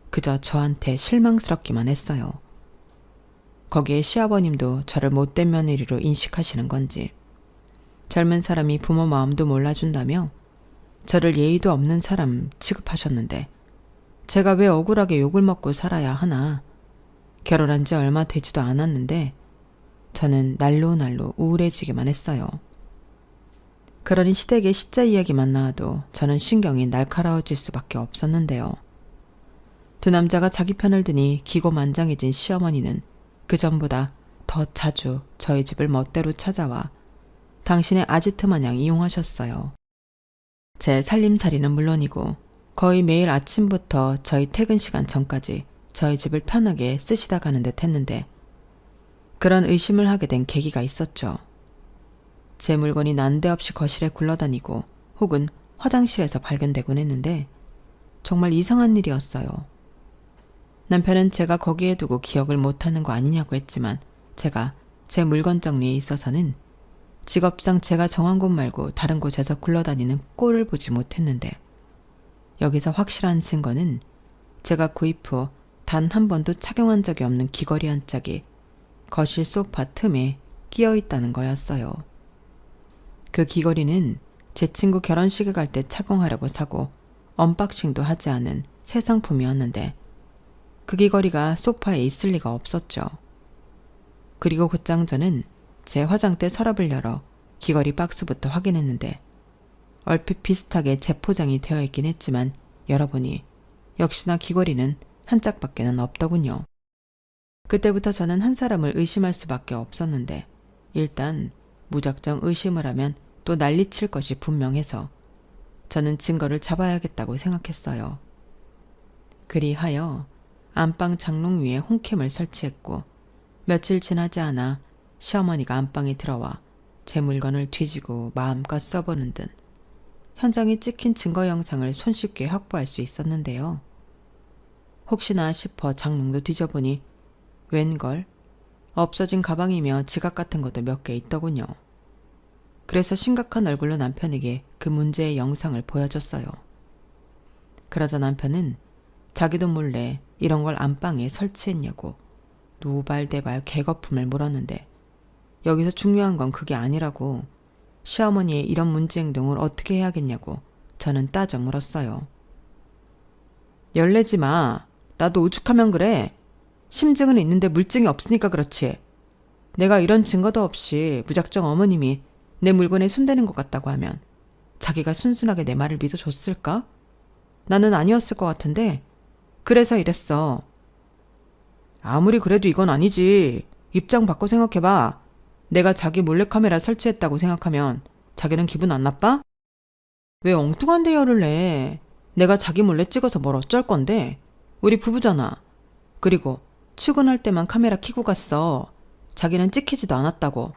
그저 저한테 실망스럽기만 했어요. 거기에 시아버님도 저를 못된 며느리로 인식하시는 건지 젊은 사람이 부모 마음도 몰라준다며 저를 예의도 없는 사람 취급하셨는데 제가 왜 억울하게 욕을 먹고 살아야 하나. 결혼한 지 얼마 되지도 않았는데 저는 날로 날로 우울해지기만 했어요. 그러니 시댁의 시자 이야기만 나와도 저는 신경이 날카로워질 수밖에 없었는데요. 두 남자가 자기 편을 드니 기고만장해진 시어머니는 그전보다 더 자주 저희 집을 멋대로 찾아와 당신의 아지트 마냥 이용하셨어요. 제 살림살이는 물론이고 거의 매일 아침부터 저희 퇴근 시간 전까지 저희 집을 편하게 쓰시다 가는 듯 했는데 그런 의심을 하게 된 계기가 있었죠. 제 물건이 난데없이 거실에 굴러다니고 혹은 화장실에서 발견되곤 했는데 정말 이상한 일이었어요. 남편은 제가 거기에 두고 기억을 못하는 거 아니냐고 했지만 제가 제 물건 정리에 있어서는 직업상 제가 정한 곳 말고 다른 곳에서 굴러다니는 꼴을 보지 못했는데 여기서 확실한 증거는 제가 구입 후 단 한 번도 착용한 적이 없는 귀걸이 한 짝이 거실 소파 틈에 끼어 있다는 거였어요. 그 귀걸이는 제 친구 결혼식에 갈 때 착용하려고 사고 언박싱도 하지 않은 새 상품이었는데 그 귀걸이가 소파에 있을 리가 없었죠. 그리고 곧장 저는 제 화장대 서랍을 열어 귀걸이 박스부터 확인했는데 얼핏 비슷하게 재포장이 되어 있긴 했지만 열어보니 역시나 귀걸이는 한 짝밖에는 없더군요. 그때부터 저는 한 사람을 의심할 수밖에 없었는데 일단 무작정 의심을 하면 또 난리칠 것이 분명해서 저는 증거를 잡아야겠다고 생각했어요. 그리하여 안방 장롱 위에 홈캠을 설치했고 며칠 지나지 않아 시어머니가 안방에 들어와 제 물건을 뒤지고 마음껏 써보는 듯 현장에 찍힌 증거 영상을 손쉽게 확보할 수 있었는데요. 혹시나 싶어 장롱도 뒤져보니 웬걸 없어진 가방이며 지갑 같은 것도 몇 개 있더군요. 그래서 심각한 얼굴로 남편에게 그 문제의 영상을 보여줬어요. 그러자 남편은 자기도 몰래 이런 걸 안방에 설치했냐고 노발대발 개거품을 물었는데 여기서 중요한 건 그게 아니라고 시어머니의 이런 문제 행동을 어떻게 해야겠냐고 저는 따져 물었어요. 열내지 마. 나도 오죽하면 그래. 심증은 있는데 물증이 없으니까 그렇지. 내가 이런 증거도 없이 무작정 어머님이 내 물건에 손대는 것 같다고 하면 자기가 순순하게 내 말을 믿어줬을까? 나는 아니었을 것 같은데 그래서 이랬어. 아무리 그래도 이건 아니지. 입장 바꿔 생각해봐. 내가 자기 몰래카메라 설치했다고 생각하면 자기는 기분 안 나빠? 왜 엉뚱한 대열을 내? 내가 자기 몰래 찍어서 뭘 어쩔 건데? 우리 부부잖아. 그리고 출근할 때만 카메라 켜고 갔어. 자기는 찍히지도 않았다고.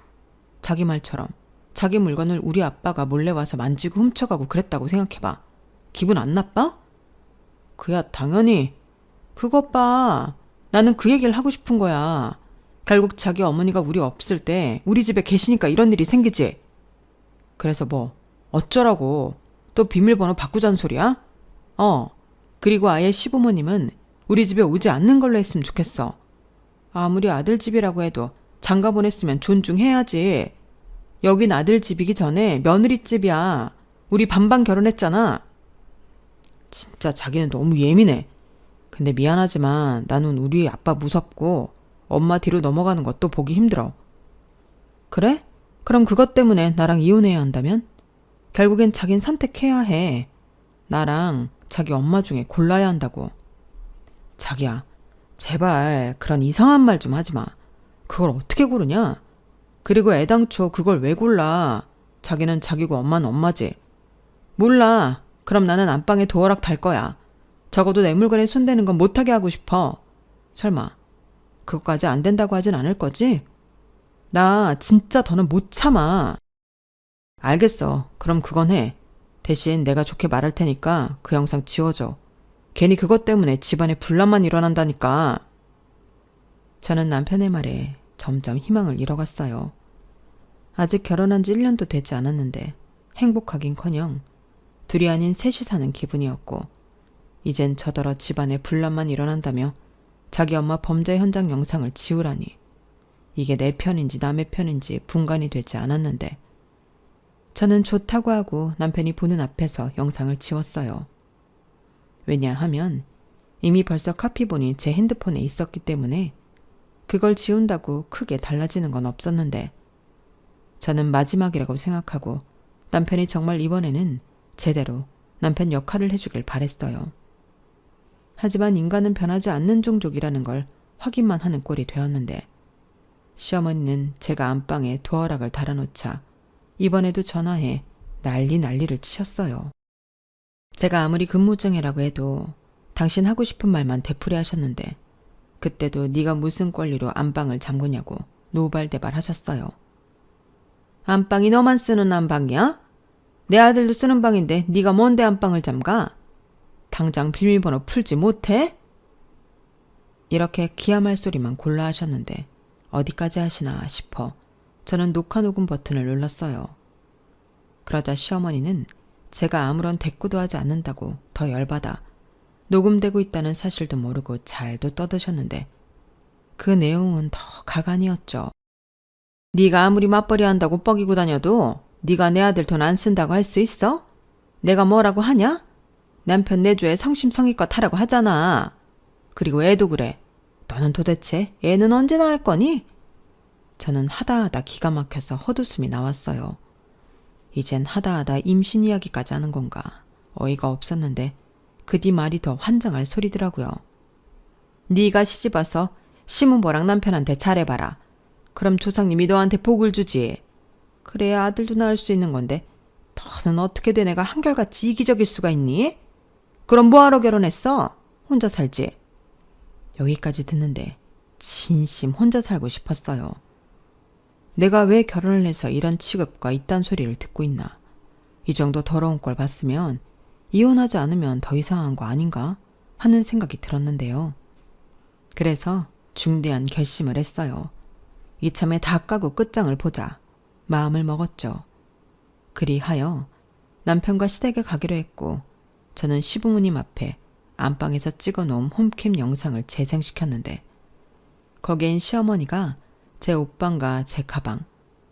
자기 말처럼 자기 물건을 우리 아빠가 몰래 와서 만지고 훔쳐가고 그랬다고 생각해봐. 기분 안 나빠? 그야 당연히. 그것 봐. 나는 그 얘기를 하고 싶은 거야. 결국 자기 어머니가 우리 없을 때 우리 집에 계시니까 이런 일이 생기지. 그래서 뭐 어쩌라고. 또 비밀번호 바꾸자는 소리야? 그리고 아예 시부모님은 우리 집에 오지 않는 걸로 했으면 좋겠어. 아무리 아들 집이라고 해도 장가 보냈으면 존중해야지. 여긴 아들 집이기 전에 며느리 집이야. 우리 반반 결혼했잖아. 진짜 자기는 너무 예민해. 근데 미안하지만 나는 우리 아빠 무섭고 엄마 뒤로 넘어가는 것도 보기 힘들어. 그래? 그럼 그것 때문에 나랑 이혼해야 한다면? 결국엔 자긴 선택해야 해. 나랑 자기 엄마 중에 골라야 한다고. 자기야, 제발 그런 이상한 말 좀 하지 마. 그걸 어떻게 고르냐? 그리고 애당초 그걸 왜 골라? 자기는 자기고 엄마는 엄마지. 몰라. 그럼 나는 안방에 도어락 달 거야. 적어도 내 물건에 손대는 건 못하게 하고 싶어. 설마 그것까지 안 된다고 하진 않을 거지? 나 진짜 더는 못 참아. 알겠어. 그럼 그건 해. 대신 내가 좋게 말할 테니까 그 영상 지워줘. 괜히 그것 때문에 집안에 분란만 일어난다니까. 저는 남편의 말에 점점 희망을 잃어갔어요. 아직 결혼한 지 1년도 되지 않았는데 행복하긴커녕 둘이 아닌 셋이 사는 기분이었고, 이젠 저더러 집안에 분란만 일어난다며 자기 엄마 범죄 현장 영상을 지우라니. 이게 내 편인지 남의 편인지 분간이 되지 않았는데 저는 좋다고 하고 남편이 보는 앞에서 영상을 지웠어요. 왜냐하면 이미 벌써 카피본이 제 핸드폰에 있었기 때문에 그걸 지운다고 크게 달라지는 건 없었는데, 저는 마지막이라고 생각하고 남편이 정말 이번에는 제대로 남편 역할을 해주길 바랬어요. 하지만 인간은 변하지 않는 종족이라는 걸 확인만 하는 꼴이 되었는데, 시어머니는 제가 안방에 도어락을 달아놓자 이번에도 전화해 난리를 치셨어요. 제가 아무리 근무중이라고 해도 당신 하고 싶은 말만 되풀이 하셨는데, 그때도 네가 무슨 권리로 안방을 잠그냐고 노발대발 하셨어요. 안방이 너만 쓰는 안방이야? 내 아들도 쓰는 방인데 네가 뭔데 안방을 잠가? 당장 비밀번호 풀지 못해? 이렇게 기함할 소리만 골라 하셨는데 어디까지 하시나 싶어 저는 녹화 녹음 버튼을 눌렀어요. 그러자 시어머니는 제가 아무런 대꾸도 하지 않는다고 더 열받아 녹음되고 있다는 사실도 모르고 잘도 떠드셨는데, 그 내용은 더 가관이었죠. 네가 아무리 맞벌이 한다고 뻐기고 다녀도 네가 내 아들 돈 안 쓴다고 할 수 있어? 내가 뭐라고 하냐? 남편 내조에 성심성의껏 하라고 하잖아. 그리고 애도 그래. 너는 도대체 애는 언제 낳을 거니? 저는 하다하다 기가 막혀서 헛웃음이 나왔어요. 이젠 하다하다 임신 이야기까지 하는 건가. 어이가 없었는데 그 뒤 말이 더 환장할 소리더라고요. 네가 시집와서 시문보랑 남편한테 잘해봐라. 그럼 조상님이 너한테 복을 주지. 그래야 아들도 낳을 수 있는 건데 너는 어떻게 돼 내가 한결같이 이기적일 수가 있니? 그럼 뭐하러 결혼했어? 혼자 살지. 여기까지 듣는데 진심 혼자 살고 싶었어요. 내가 왜 결혼을 해서 이런 취급과 이딴 소리를 듣고 있나. 이 정도 더러운 걸 봤으면 이혼하지 않으면 더 이상한 거 아닌가 하는 생각이 들었는데요. 그래서 중대한 결심을 했어요. 이참에 다 까고 끝장을 보자 마음을 먹었죠. 그리하여 남편과 시댁에 가기로 했고, 저는 시부모님 앞에 안방에서 찍어놓은 홈캠 영상을 재생시켰는데, 거기엔 시어머니가 제 옷방과 제 가방,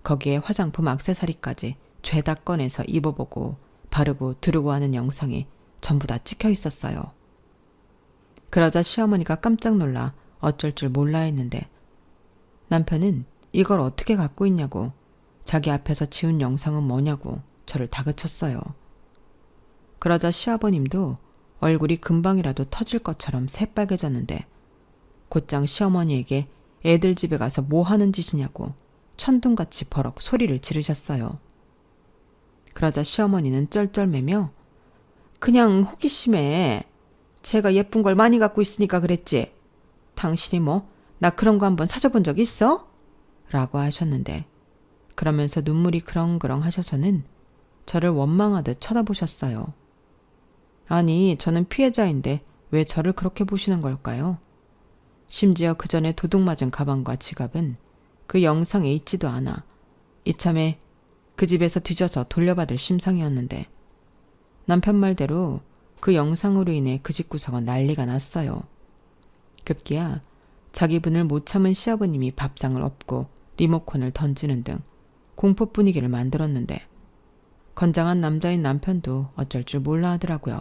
거기에 화장품 액세서리까지 죄다 꺼내서 입어보고 바르고 두르고 하는 영상이 전부 다 찍혀 있었어요. 그러자 시어머니가 깜짝 놀라 어쩔 줄 몰라 했는데, 남편은 이걸 어떻게 갖고 있냐고, 자기 앞에서 지운 영상은 뭐냐고 저를 다그쳤어요. 그러자 시아버님도 얼굴이 금방이라도 터질 것처럼 새빨개졌는데, 곧장 시어머니에게 애들 집에 가서 뭐 하는 짓이냐고 천둥같이 버럭 소리를 지르셨어요. 그러자 시어머니는 쩔쩔매며 그냥 호기심에 제가 예쁜 걸 많이 갖고 있으니까 그랬지. 당신이 뭐 나 그런 거 한번 사줘본 적 있어? 라고 하셨는데 그러면서 눈물이 그렁그렁 하셔서는 저를 원망하듯 쳐다보셨어요. 아니, 저는 피해자인데 왜 저를 그렇게 보시는 걸까요? 심지어 그 전에 도둑 맞은 가방과 지갑은 그 영상에 있지도 않아 이참에 그 집에서 뒤져서 돌려받을 심상이었는데 남편 말대로 그 영상으로 인해 그 집구석은 난리가 났어요. 급기야 자기 분을 못 참은 시아버님이 밥상을 엎고 리모컨을 던지는 등 공포 분위기를 만들었는데 건장한 남자인 남편도 어쩔 줄 몰라 하더라고요.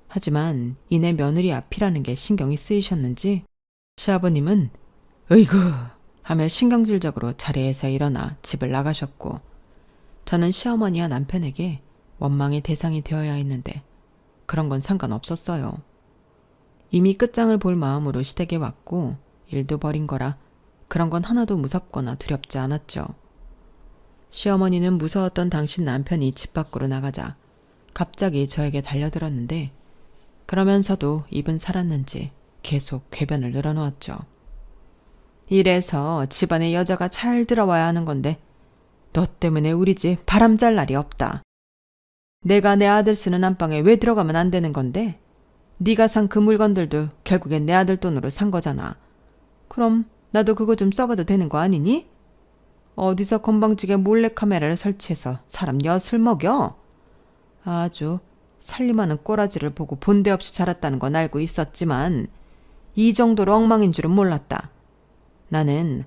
하지만 이내 며느리 앞이라는 게 신경이 쓰이셨는지 시아버님은 으이구 하며 신경질적으로 자리에서 일어나 집을 나가셨고 저는 시어머니와 남편에게 원망의 대상이 되어야 했는데 그런 건 상관없었어요. 이미 끝장을 볼 마음으로 시댁에 왔고 일도 벌인 거라 그런 건 하나도 무섭거나 두렵지 않았죠. 시어머니는 무서웠던 당신 남편이 집 밖으로 나가자 갑자기 저에게 달려들었는데 그러면서도 입은 살았는지 계속 궤변을 늘어놓았죠. 이래서 집안에 여자가 잘 들어와야 하는 건데 너 때문에 우리 집 바람 잘 날이 없다. 내가 내 아들 쓰는 안방에 왜 들어가면 안 되는 건데? 네가 산 그 물건들도 결국엔 내 아들 돈으로 산 거잖아. 그럼 나도 그거 좀 써봐도 되는 거 아니니? 어디서 건방지게 몰래카메라를 설치해서 사람 엿을 먹여? 아주 살림하는 꼬라지를 보고 본데 없이 자랐다는 건 알고 있었지만 이 정도로 엉망인 줄은 몰랐다. 나는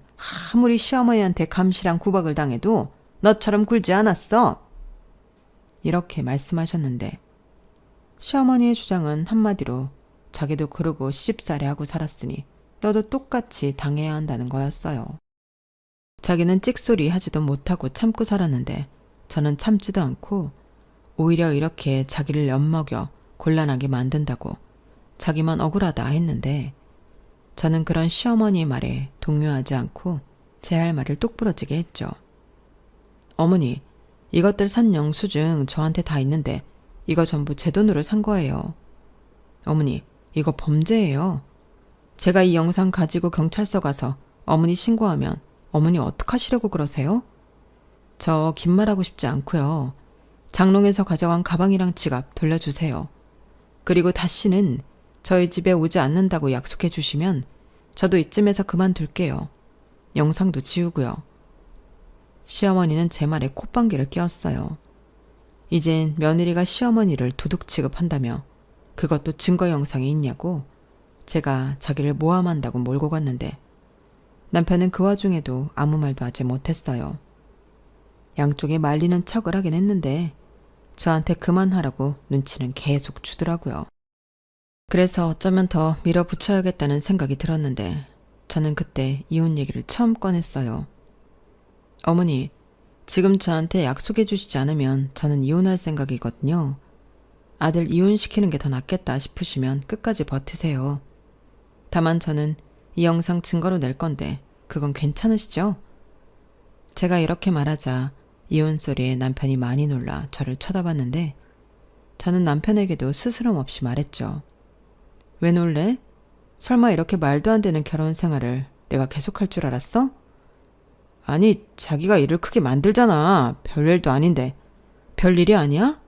아무리 시어머니한테 감시랑 구박을 당해도 너처럼 굴지 않았어. 이렇게 말씀하셨는데 시어머니의 주장은 한마디로 자기도 그러고 시집살이하고 살았으니 너도 똑같이 당해야 한다는 거였어요. 자기는 찍소리 하지도 못하고 참고 살았는데 저는 참지도 않고 오히려 이렇게 자기를 엿먹여 곤란하게 만든다고 자기만 억울하다 했는데 저는 그런 시어머니의 말에 동요하지 않고 제 할 말을 똑부러지게 했죠. 어머니, 이것들 산 영수증 저한테 다 있는데 이거 전부 제 돈으로 산 거예요. 어머니, 이거 범죄예요. 제가 이 영상 가지고 경찰서 가서 어머니 신고하면 어머니 어떡하시려고 그러세요? 저 긴 말하고 싶지 않고요. 장롱에서 가져간 가방이랑 지갑 돌려주세요. 그리고 다시는 저희 집에 오지 않는다고 약속해 주시면 저도 이쯤에서 그만둘게요. 영상도 지우고요. 시어머니는 제 말에 콧방귀를 뀌었어요. 이젠 며느리가 시어머니를 도둑 취급한다며 그것도 증거 영상이 있냐고 제가 자기를 모함한다고 몰고 갔는데 남편은 그 와중에도 아무 말도 하지 못했어요. 양쪽에 말리는 척을 하긴 했는데 저한테 그만하라고 눈치는 계속 주더라고요. 그래서 어쩌면 더 밀어붙여야겠다는 생각이 들었는데 저는 그때 이혼 얘기를 처음 꺼냈어요. 어머니, 지금 저한테 약속해 주시지 않으면 저는 이혼할 생각이거든요. 아들 이혼시키는 게 더 낫겠다 싶으시면 끝까지 버티세요. 다만 저는 이 영상 증거로 낼 건데 그건 괜찮으시죠? 제가 이렇게 말하자 이혼 소리에 남편이 많이 놀라 저를 쳐다봤는데 저는 남편에게도 스스럼 없이 말했죠. 왜 놀래? 설마 이렇게 말도 안 되는 결혼 생활을 내가 계속할 줄 알았어? 아니, 자기가 일을 크게 만들잖아. 별일도 아닌데. 별일이 아니야?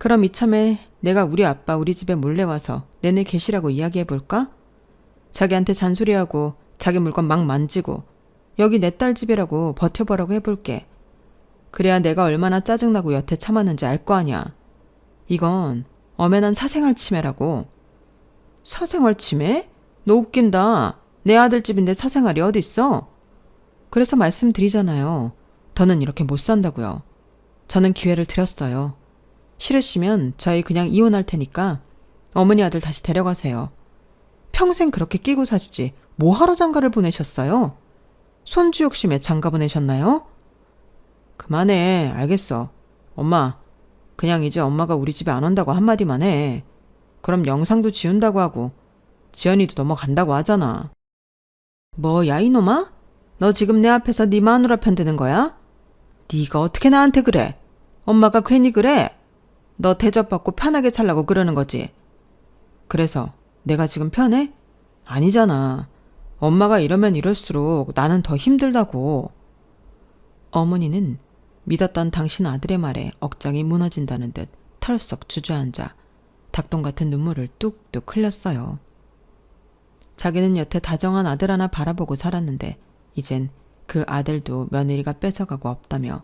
그럼 이참에 내가 우리 아빠 우리 집에 몰래 와서 내내 계시라고 이야기해볼까? 자기한테 잔소리하고 자기 물건 막 만지고 여기 내 딸 집이라고 버텨보라고 해볼게. 그래야 내가 얼마나 짜증나고 여태 참았는지 알 거 아니야. 이건 엄연한 사생활 침해라고. 사생활 침해? 너 웃긴다. 내 아들 집인데 사생활이 어딨어? 그래서 말씀드리잖아요. 더는 이렇게 못 산다고요. 저는 기회를 드렸어요. 싫으시면 저희 그냥 이혼할 테니까 어머니 아들 다시 데려가세요. 평생 그렇게 끼고 사시지 뭐하러 장가를 보내셨어요? 손주 욕심에 장가 보내셨나요? 그만해. 알겠어. 엄마, 그냥 이제 엄마가 우리 집에 안 온다고 한마디만 해. 그럼 영상도 지운다고 하고 지연이도 넘어간다고 하잖아. 뭐야 이놈아? 너 지금 내 앞에서 네 마누라 편드는 거야? 네가 어떻게 나한테 그래? 엄마가 괜히 그래? 너 대접받고 편하게 살라고 그러는 거지. 그래서 내가 지금 편해? 아니잖아. 엄마가 이러면 이럴수록 나는 더 힘들다고. 어머니는 믿었던 당신 아들의 말에 억장이 무너진다는 듯 털썩 주저앉아 닭똥 같은 눈물을 뚝뚝 흘렸어요. 자기는 여태 다정한 아들 하나 바라보고 살았는데 이젠 그 아들도 며느리가 뺏어가고 없다며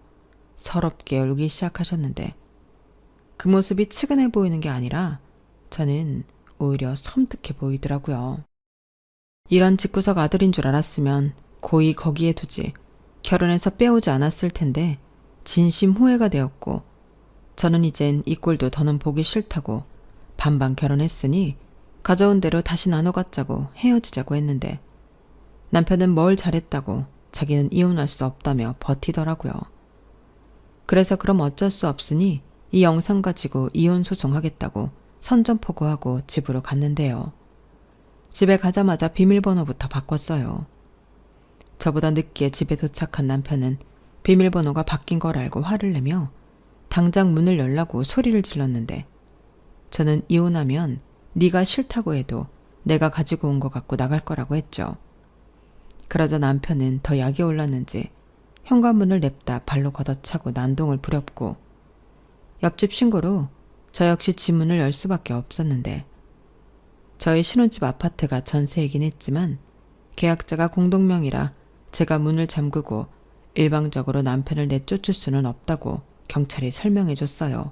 서럽게 울기 시작하셨는데 그 모습이 측은해 보이는 게 아니라 저는 오히려 섬뜩해 보이더라고요. 이런 집구석 아들인 줄 알았으면 고이 거기에 두지 결혼해서 빼오지 않았을 텐데 진심 후회가 되었고 저는 이젠 이 꼴도 더는 보기 싫다고 반반 결혼했으니 가져온 대로 다시 나눠 갖자고 헤어지자고 했는데 남편은 뭘 잘했다고 자기는 이혼할 수 없다며 버티더라고요. 그래서 그럼 어쩔 수 없으니 이 영상 가지고 이혼 소송하겠다고 선전포고하고 집으로 갔는데요. 집에 가자마자 비밀번호부터 바꿨어요. 저보다 늦게 집에 도착한 남편은 비밀번호가 바뀐 걸 알고 화를 내며 당장 문을 열라고 소리를 질렀는데 저는 이혼하면 네가 싫다고 해도 내가 가지고 온 거 갖고 나갈 거라고 했죠. 그러자 남편은 더 약이 올랐는지 현관문을 냅다 발로 걷어차고 난동을 부렸고 옆집 신고로 저 역시 집 문을 열 수밖에 없었는데 저희 신혼집 아파트가 전세이긴 했지만 계약자가 공동명의라 제가 문을 잠그고 일방적으로 남편을 내쫓을 수는 없다고 경찰이 설명해 줬어요.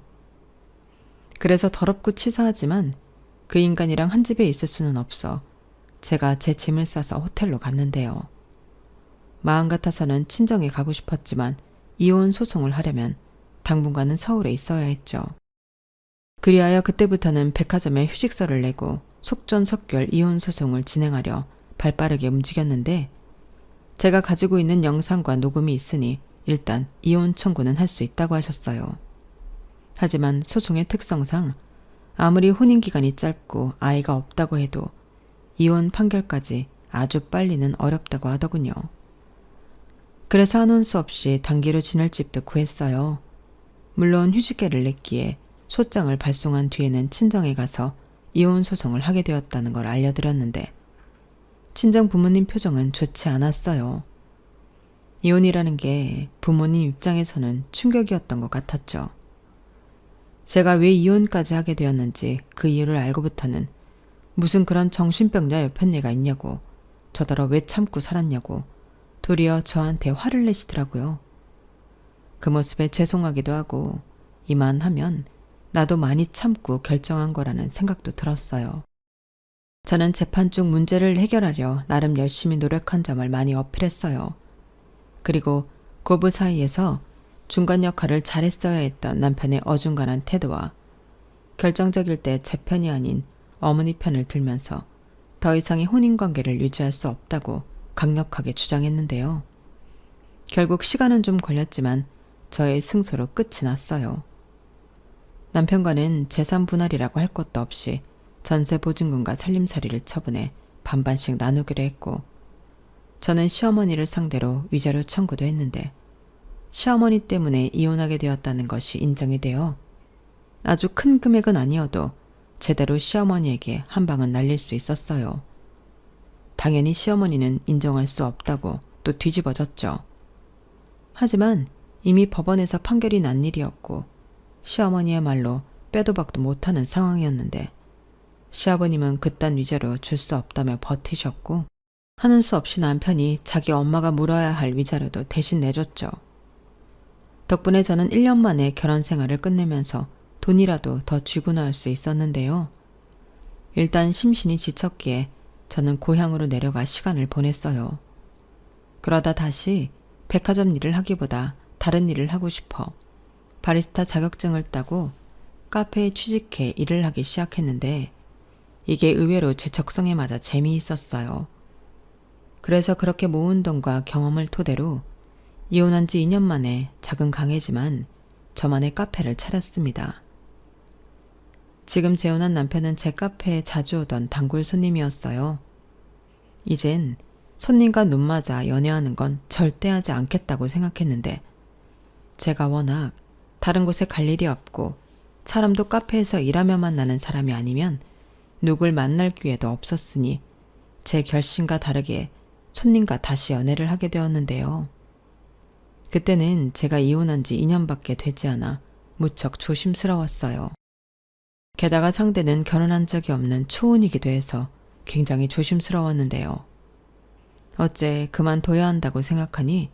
그래서 더럽고 치사하지만 그 인간이랑 한 집에 있을 수는 없어 제가 제 짐을 싸서 호텔로 갔는데요. 마음 같아서는 친정에 가고 싶었지만 이혼 소송을 하려면 당분간은 서울에 있어야 했죠. 그리하여 그때부터는 백화점에 휴직서를 내고 속전속결 이혼 소송을 진행하려 발빠르게 움직였는데 제가 가지고 있는 영상과 녹음이 있으니 일단 이혼 청구는 할 수 있다고 하셨어요. 하지만 소송의 특성상 아무리 혼인기간이 짧고 아이가 없다고 해도 이혼 판결까지 아주 빨리는 어렵다고 하더군요. 그래서 한원 수 없이 단기로 지낼 집도 구했어요. 물론 휴직계를 냈기에 소장을 발송한 뒤에는 친정에 가서 이혼 소송을 하게 되었다는 걸 알려드렸는데 친정 부모님 표정은 좋지 않았어요. 이혼이라는 게 부모님 입장에서는 충격이었던 것 같았죠. 제가 왜 이혼까지 하게 되었는지 그 이유를 알고부터는 무슨 그런 정신병자 여편네가 있냐고 저더러 왜 참고 살았냐고 도리어 저한테 화를 내시더라고요. 그 모습에 죄송하기도 하고 이만하면 나도 많이 참고 결정한 거라는 생각도 들었어요. 저는 재판 중 문제를 해결하려 나름 열심히 노력한 점을 많이 어필했어요. 그리고 고부 사이에서 중간 역할을 잘했어야 했던 남편의 어중간한 태도와 결정적일 때 제 편이 아닌 어머니 편을 들면서 더 이상의 혼인관계를 유지할 수 없다고 강력하게 주장했는데요. 결국 시간은 좀 걸렸지만 저의 승소로 끝이 났어요. 남편과는 재산 분할이라고 할 것도 없이 전세 보증금과 살림살이를 처분해 반반씩 나누기로 했고 저는 시어머니를 상대로 위자료 청구도 했는데 시어머니 때문에 이혼하게 되었다는 것이 인정이 되어 아주 큰 금액은 아니어도 제대로 시어머니에게 한 방은 날릴 수 있었어요. 당연히 시어머니는 인정할 수 없다고 또 뒤집어졌죠. 하지만 이미 법원에서 판결이 난 일이었고 시어머니의 말로 빼도 박도 못하는 상황이었는데 시아버님은 그딴 위자료 줄 수 없다며 버티셨고 하는 수 없이 남편이 자기 엄마가 물어야 할 위자료도 대신 내줬죠. 덕분에 저는 1년 만에 결혼 생활을 끝내면서 돈이라도 더 쥐고 나올 수 있었는데요. 일단 심신이 지쳤기에 저는 고향으로 내려가 시간을 보냈어요. 그러다 다시 백화점 일을 하기보다 다른 일을 하고 싶어 바리스타 자격증을 따고 카페에 취직해 일을 하기 시작했는데 이게 의외로 제 적성에 맞아 재미있었어요. 그래서 그렇게 모은 돈과 경험을 토대로 이혼한 지 2년 만에 작은 강해지만 저만의 카페를 차렸습니다. 지금 재혼한 남편은 제 카페에 자주 오던 단골 손님이었어요. 이젠 손님과 눈 맞아 연애하는 건 절대 하지 않겠다고 생각했는데 제가 워낙 다른 곳에 갈 일이 없고 사람도 카페에서 일하며 만나는 사람이 아니면 누굴 만날 기회도 없었으니 제 결심과 다르게 손님과 다시 연애를 하게 되었는데요. 그때는 제가 이혼한 지 2년밖에 되지 않아 무척 조심스러웠어요. 게다가 상대는 결혼한 적이 없는 초혼이기도 해서 굉장히 조심스러웠는데요. 어째 그만둬야 한다고 생각하니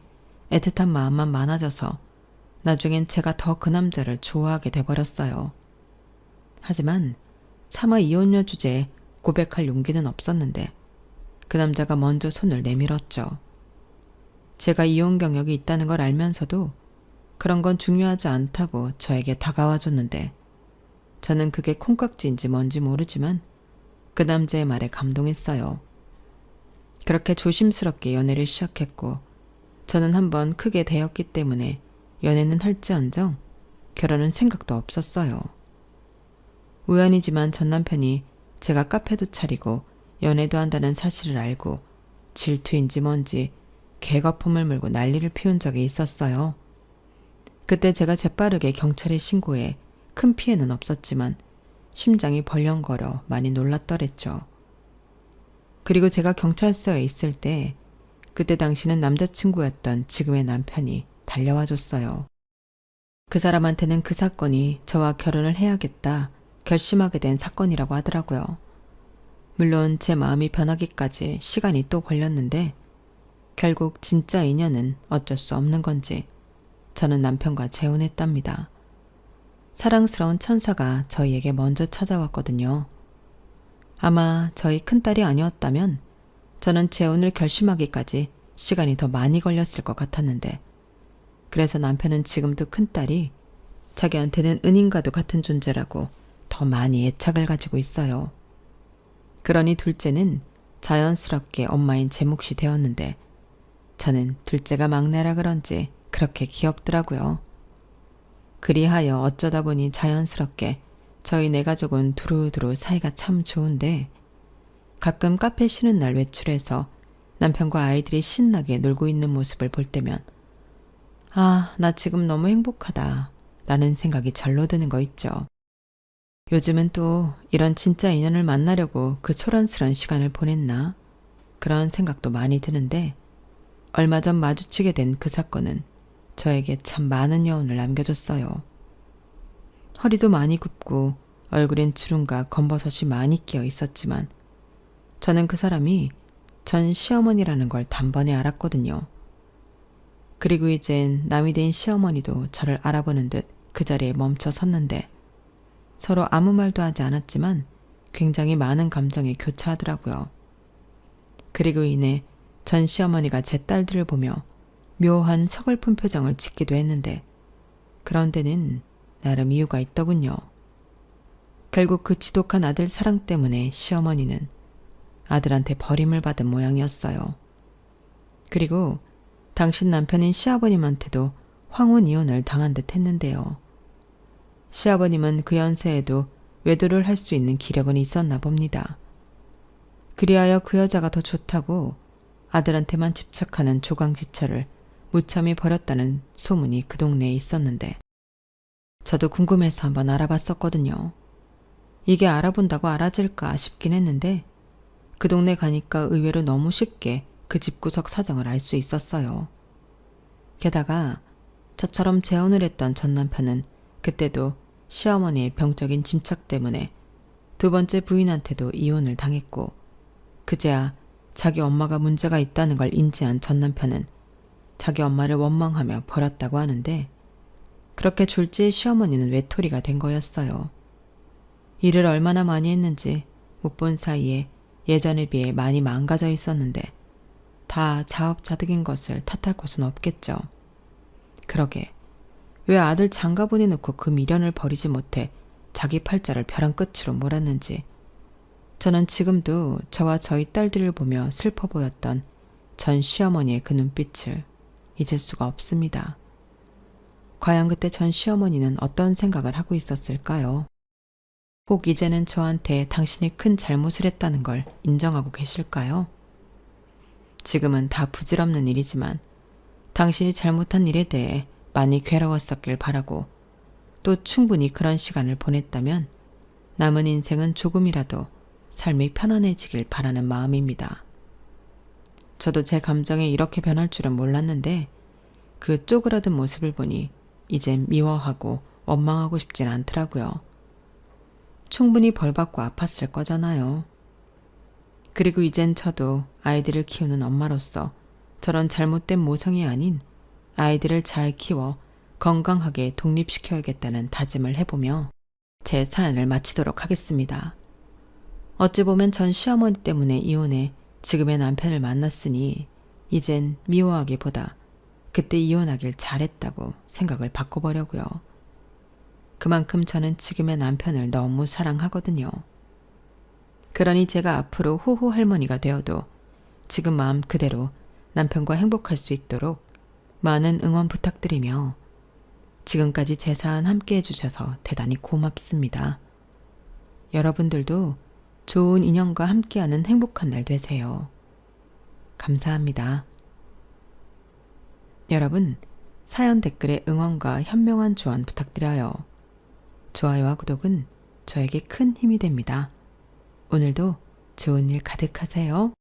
애틋한 마음만 많아져서 나중엔 제가 더 그 남자를 좋아하게 돼버렸어요. 하지만 차마 이혼녀 주제에 고백할 용기는 없었는데 그 남자가 먼저 손을 내밀었죠. 제가 이혼 경력이 있다는 걸 알면서도 그런 건 중요하지 않다고 저에게 다가와줬는데 저는 그게 콩깍지인지 뭔지 모르지만 그 남자의 말에 감동했어요. 그렇게 조심스럽게 연애를 시작했고 저는 한번 크게 대였기 때문에 연애는 할지언정 결혼은 생각도 없었어요. 우연이지만 전 남편이 제가 카페도 차리고 연애도 한다는 사실을 알고 질투인지 뭔지 개거품을 물고 난리를 피운 적이 있었어요. 그때 제가 재빠르게 경찰에 신고해 큰 피해는 없었지만 심장이 벌렁거려 많이 놀랐더랬죠. 그리고 제가 경찰서에 있을 때 그때 당시는 남자친구였던 지금의 남편이 달려와 줬어요. 그 사람한테는 그 사건이 저와 결혼을 해야겠다 결심하게 된 사건이라고 하더라고요. 물론 제 마음이 변하기까지 시간이 또 걸렸는데 결국 진짜 인연은 어쩔 수 없는 건지 저는 남편과 재혼했답니다. 사랑스러운 천사가 저희에게 먼저 찾아왔거든요. 아마 저희 큰딸이 아니었다면 저는 재혼을 결심하기까지 시간이 더 많이 걸렸을 것 같았는데 그래서 남편은 지금도 큰딸이 자기한테는 은인과도 같은 존재라고 더 많이 애착을 가지고 있어요. 그러니 둘째는 자연스럽게 엄마인 제 몫이 되었는데 저는 둘째가 막내라 그런지 그렇게 귀엽더라고요. 그리하여 어쩌다 보니 자연스럽게 저희 네 가족은 두루두루 사이가 참 좋은데 가끔 카페 쉬는 날 외출해서 남편과 아이들이 신나게 놀고 있는 모습을 볼 때면 아, 나 지금 너무 행복하다 라는 생각이 절로 드는 거 있죠. 요즘은 또 이런 진짜 인연을 만나려고 그 초란스런 시간을 보냈나? 그런 생각도 많이 드는데 얼마 전 마주치게 된 그 사건은 저에게 참 많은 여운을 남겨줬어요. 허리도 많이 굽고 얼굴엔 주름과 검버섯이 많이 끼어 있었지만 저는 그 사람이 전 시어머니라는 걸 단번에 알았거든요. 그리고 이젠 남이 된 시어머니도 저를 알아보는 듯 그 자리에 멈춰 섰는데 서로 아무 말도 하지 않았지만 굉장히 많은 감정이 교차하더라고요. 그리고 이내 전 시어머니가 제 딸들을 보며 묘한 서글픈 표정을 짓기도 했는데 그런 데는 나름 이유가 있더군요. 결국 그 지독한 아들 사랑 때문에 시어머니는 아들한테 버림을 받은 모양이었어요. 그리고 당신 남편인 시아버님한테도 황혼 이혼을 당한 듯 했는데요. 시아버님은 그 연세에도 외도를 할 수 있는 기력은 있었나 봅니다. 그리하여 그 여자가 더 좋다고 아들한테만 집착하는 조강지처를 무참히 버렸다는 소문이 그 동네에 있었는데 저도 궁금해서 한번 알아봤었거든요. 이게 알아본다고 알아질까 싶긴 했는데 그 동네 가니까 의외로 너무 쉽게 그 집구석 사정을 알 수 있었어요. 게다가 저처럼 재혼을 했던 전 남편은 그때도 시어머니의 병적인 짐착 때문에 두 번째 부인한테도 이혼을 당했고 그제야 자기 엄마가 문제가 있다는 걸 인지한 전 남편은 자기 엄마를 원망하며 버렸다고 하는데 그렇게 졸지의 시어머니는 외톨이가 된 거였어요. 일을 얼마나 많이 했는지 못 본 사이에 예전에 비해 많이 망가져 있었는데 다 자업자득인 것을 탓할 곳은 없겠죠. 그러게 왜 아들 장가 보내놓고 그 미련을 버리지 못해 자기 팔자를 벼랑 끝으로 몰았는지 저는 지금도 저와 저희 딸들을 보며 슬퍼 보였던 전 시어머니의 그 눈빛을 잊을 수가 없습니다. 과연 그때 전 시어머니는 어떤 생각을 하고 있었을까요? 혹 이제는 저한테 당신이 큰 잘못을 했다는 걸 인정하고 계실까요? 지금은 다 부질없는 일이지만 당신이 잘못한 일에 대해 많이 괴로웠었길 바라고 또 충분히 그런 시간을 보냈다면 남은 인생은 조금이라도 삶이 편안해지길 바라는 마음입니다. 저도 제 감정이 이렇게 변할 줄은 몰랐는데 그 쪼그라든 모습을 보니 이젠 미워하고 원망하고 싶진 않더라고요. 충분히 벌받고 아팠을 거잖아요. 그리고 이젠 저도 아이들을 키우는 엄마로서 저런 잘못된 모성이 아닌 아이들을 잘 키워 건강하게 독립시켜야겠다는 다짐을 해보며 제 사연을 마치도록 하겠습니다. 어찌 보면 전 시어머니 때문에 이혼해 지금의 남편을 만났으니 이젠 미워하기보다 그때 이혼하길 잘했다고 생각을 바꿔보려고요. 그만큼 저는 지금의 남편을 너무 사랑하거든요. 그러니 제가 앞으로 호호 할머니가 되어도 지금 마음 그대로 남편과 행복할 수 있도록 많은 응원 부탁드리며 지금까지 제 사연 함께 해주셔서 대단히 고맙습니다. 여러분들도 좋은 인연과 함께하는 행복한 날 되세요. 감사합니다. 여러분, 사연 댓글에 응원과 현명한 조언 부탁드려요. 좋아요와 구독은 저에게 큰 힘이 됩니다. 오늘도 좋은 일 가득하세요.